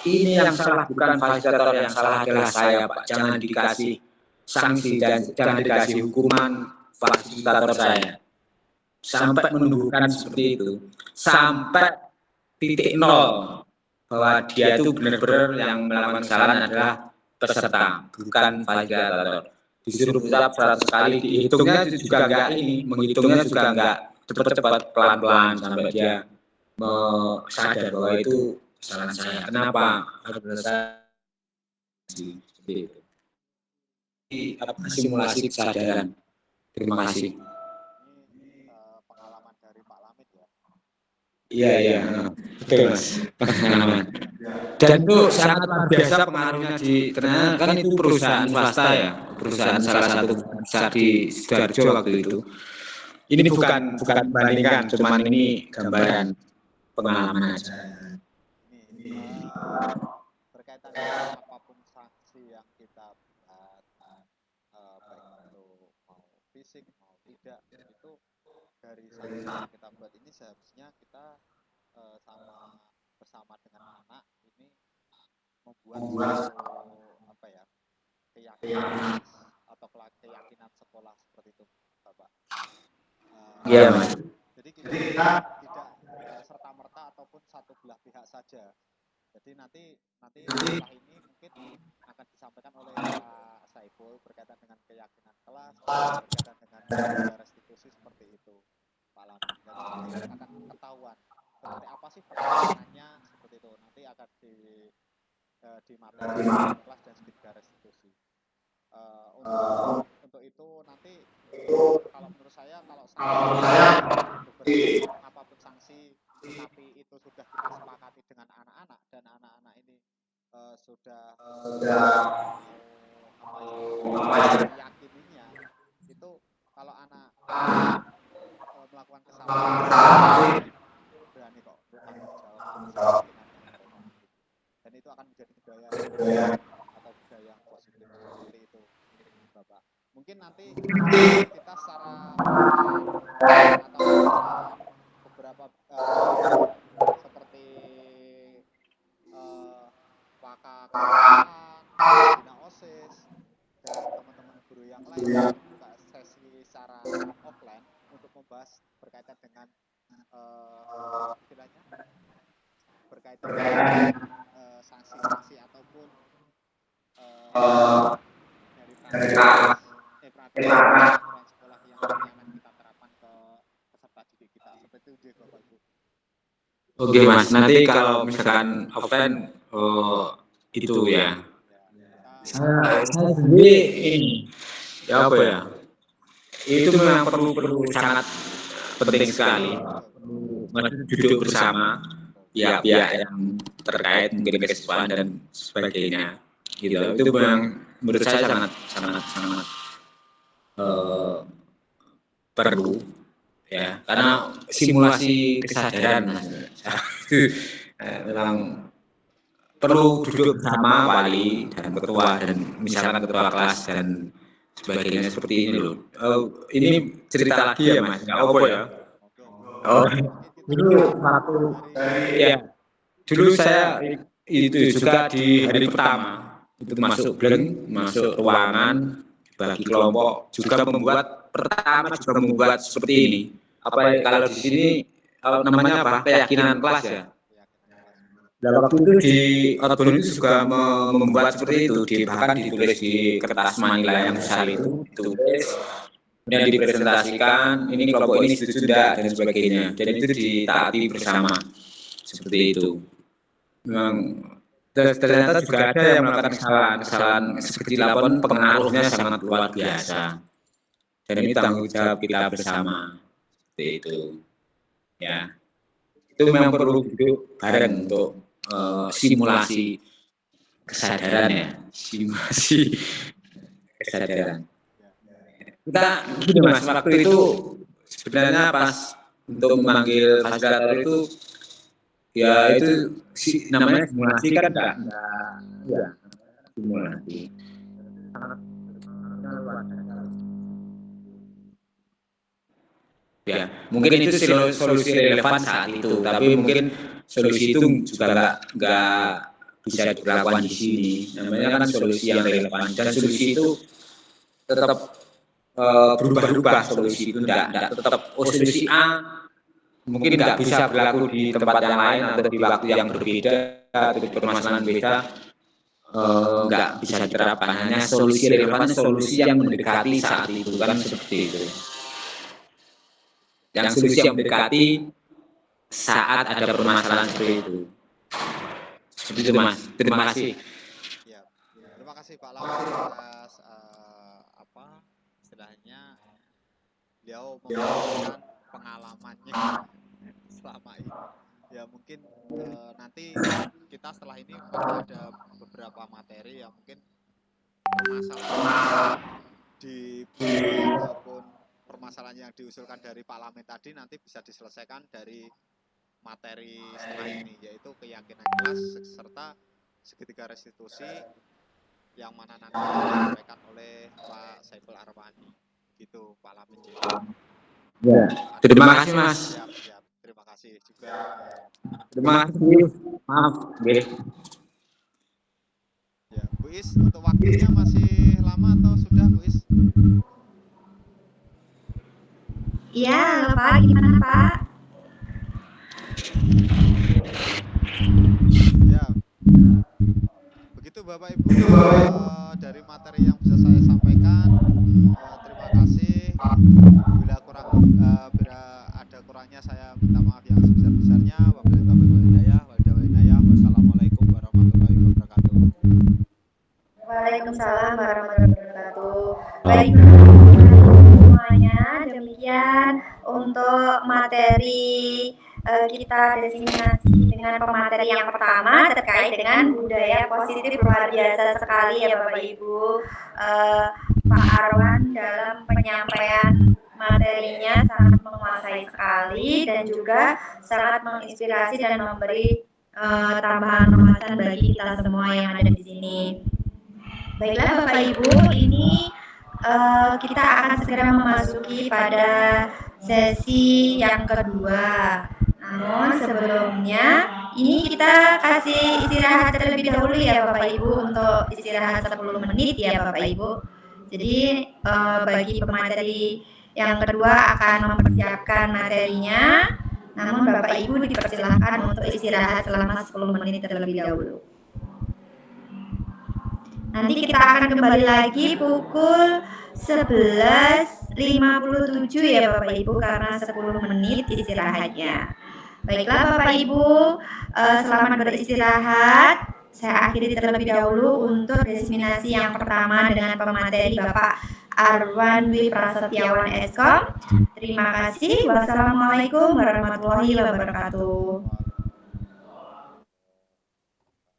Ini yang salah bukan fasilitator, yang salah adalah saya, Pak. Jangan dikasih sanksi dan jangan dikasih hukuman fasilitator saya. Sampai menumbuhkan seperti itu, sampai titik nol bahwa dia itu benar-benar yang melakukan kesalahan adalah peserta, bukan fasilitator. Disuruh ucap 100 kali, dihitungnya juga enggak ini, menghitungnya juga enggak cepat-cepat, pelan-pelan sampai dia sadar bahwa itu kesalahan saya. Kenapa? Harus saya seperti itu. Simulasi kesadaran. Terima kasih. Pengalaman dari Pak Lamid ya. Iya, betul Mas. Pengalaman. Dan itu sangat luar biasa pengaruhnya ternyata kan itu perusahaan swasta ya, perusahaan salah satu besar di Sidoarjo waktu itu. Ini bukan bandingkan, cuman ini gambaran pengalaman aja. Berkaitan dengan apapun sanksi yang kita buat, baik itu mau fisik mau tidak, itu dari sanksi yang kita buat ini seharusnya kita bersama dengan anak ini membuat apa ya, keyakinan atau keyakinan sekolah seperti itu, Bapak. Iya, Mas. Jadi kita tidak serta-merta ataupun satu belah pihak saja. Jadi nanti setelah ini mungkin akan disampaikan oleh Pak Saiful berkaitan dengan keyakinan kelas, berkaitan dengan restitusi seperti itu, Pak Lamid. Jadi nanti akan ketahuan seperti apa sih pertanyaannya seperti itu. Nanti akan di materi kelas dan segitiga restitusi. Untuk itu nanti kalau menurut saya beri apapun sanksi, tapi itu sudah kita sepakati dengan anak-anak dan anak-anak ini sudah meyakininya, itu kalau anak melakukan kesalahan berani kok jawab dan itu akan menjadi budaya atau budaya yang positif seperti itu, Bapak. Mungkin nanti kita secara atau beberapa seperti waka bina OSIS dan teman-teman guru yang lain buka sesi secara offline untuk membahas berkaitan dengan istilahnya berkaitan dengan sanksi-sanksi ataupun dari peraturan sekolah yang akan kita terapkan ke peserta didik kita seperti itu, Bapak Ibu. Oke Mas, nanti kalau misalkan offline itu ya. Saya sendiri ini ya apa ya? Itu memang perlu sangat penting sekali. Masih duduk bersama pihak-pihak yang terkait mungkin kesiswaan dan sebagainya. Gitu. Itu memang menurut saya sangat perlu ya, karena simulasi kesadaran memang perlu duduk bersama wali dan ketua dan misalkan ketua kelas dan sebagainya seperti ini loh. Ini cerita lagi ya Mas, nggak apa ya? Dulu waktu dulu saya itu juga di hari pertama itu masuk ruangan bagi kelompok juga membuat seperti ini. Apa kalau di sini namanya apa? Keyakinan kelas ya. Dan waktu itu di outbound itu juga membuat seperti itu, bahkan ditulis di kertas manila yang besar itu, ditulis, kemudian dipresentasikan, ini kelompok ini setuju tidak dan sebagainya. Dan itu ditaati bersama seperti itu. Memang ternyata juga ada yang melakukan kesalahan sekecil apapun, pengaruhnya sangat luar biasa. Dan ini tanggung jawab kita bersama seperti itu. Ya, itu memang perlu duduk bareng untuk simulasi kesadaran ya, simulasi kesadaran. Kita gini Mas, waktu itu sebenarnya pas untuk memanggil fasilitator itu ya itu namanya simulasi kan enggak ya simulasi. Ya, mungkin itu solusi relevan saat itu, tapi mungkin solusi itu juga nggak bisa dilakukan di sini. Namanya kan solusi yang relevan, dan solusi itu tetap berubah-ubah. Solusi itu enggak tetap solusi A mungkin nggak bisa berlaku di tempat yang lain atau di waktu yang berbeda atau di permasalahan beda, nggak bisa diterapkan. Hanya solusi relevan, solusi yang mendekati saat itu, kan seperti itu. Yang solusi yang mendekati saat ada permasalahan seperti itu. Seperti itu, Mas. Terima kasih. Ya, terima kasih Pak Lawan atas istilahnya beliau memberikan pengalamannya selama ini. Ya mungkin nanti kita setelah ini ada beberapa materi yang mungkin permasalahan di maupun permasalahan yang diusulkan dari Pak Lamin tadi nanti bisa diselesaikan dari materi setelah ini, yaitu keyakinan jelas serta segitiga restitusi yang mana nanti disampaikan oleh Pak Saiful Arwani. Gitu Pak Lamin. Ya, terima kasih Mas. Siap. Terima kasih juga. Terima kasih. Maaf, Ya, Bu Is, untuk waktunya masih lama atau sudah, Bu Is? Iya, Pak. Gimana, Pak? Ya. Begitu Bapak Ibu, dari materi yang bisa saya sampaikan. Terima kasih. Bila ada kurangnya saya minta maaf yang sebesar-besarnya. Wabillahi taufiq wal hidayah. Wassalamualaikum warahmatullahi wabarakatuh. Waalaikumsalam warahmatullahi wabarakatuh. Baik semuanya, demikian untuk materi kita diseminasi dengan pemateri yang pertama terkait dengan budaya positif. Luar biasa sekali ya Bapak Ibu. Pak Arwan dalam penyampaian materinya sangat menguasai sekali dan juga sangat menginspirasi dan memberi tambahan wawasan bagi kita semua yang ada di sini. Baiklah Bapak Ibu, ini kita akan segera memasuki pada sesi yang kedua. Namun sebelumnya ini kita kasih istirahat terlebih dahulu ya Bapak Ibu, untuk istirahat 10 menit ya Bapak Ibu. Jadi bagi pemateri yang kedua akan mempersiapkan materinya, namun Bapak Ibu dipersilahkan untuk istirahat selama 10 menit terlebih dahulu. Nanti kita akan kembali lagi pukul 11.57 ya Bapak Ibu, karena 10 menit istirahatnya. Baiklah Bapak Ibu, selamat beristirahat. Saya akhiri terlebih dahulu untuk diseminasi yang pertama dengan pemateri Bapak Arwan Dwi Prasetyawan Eskom. Terima kasih. Wassalamualaikum warahmatullahi wabarakatuh.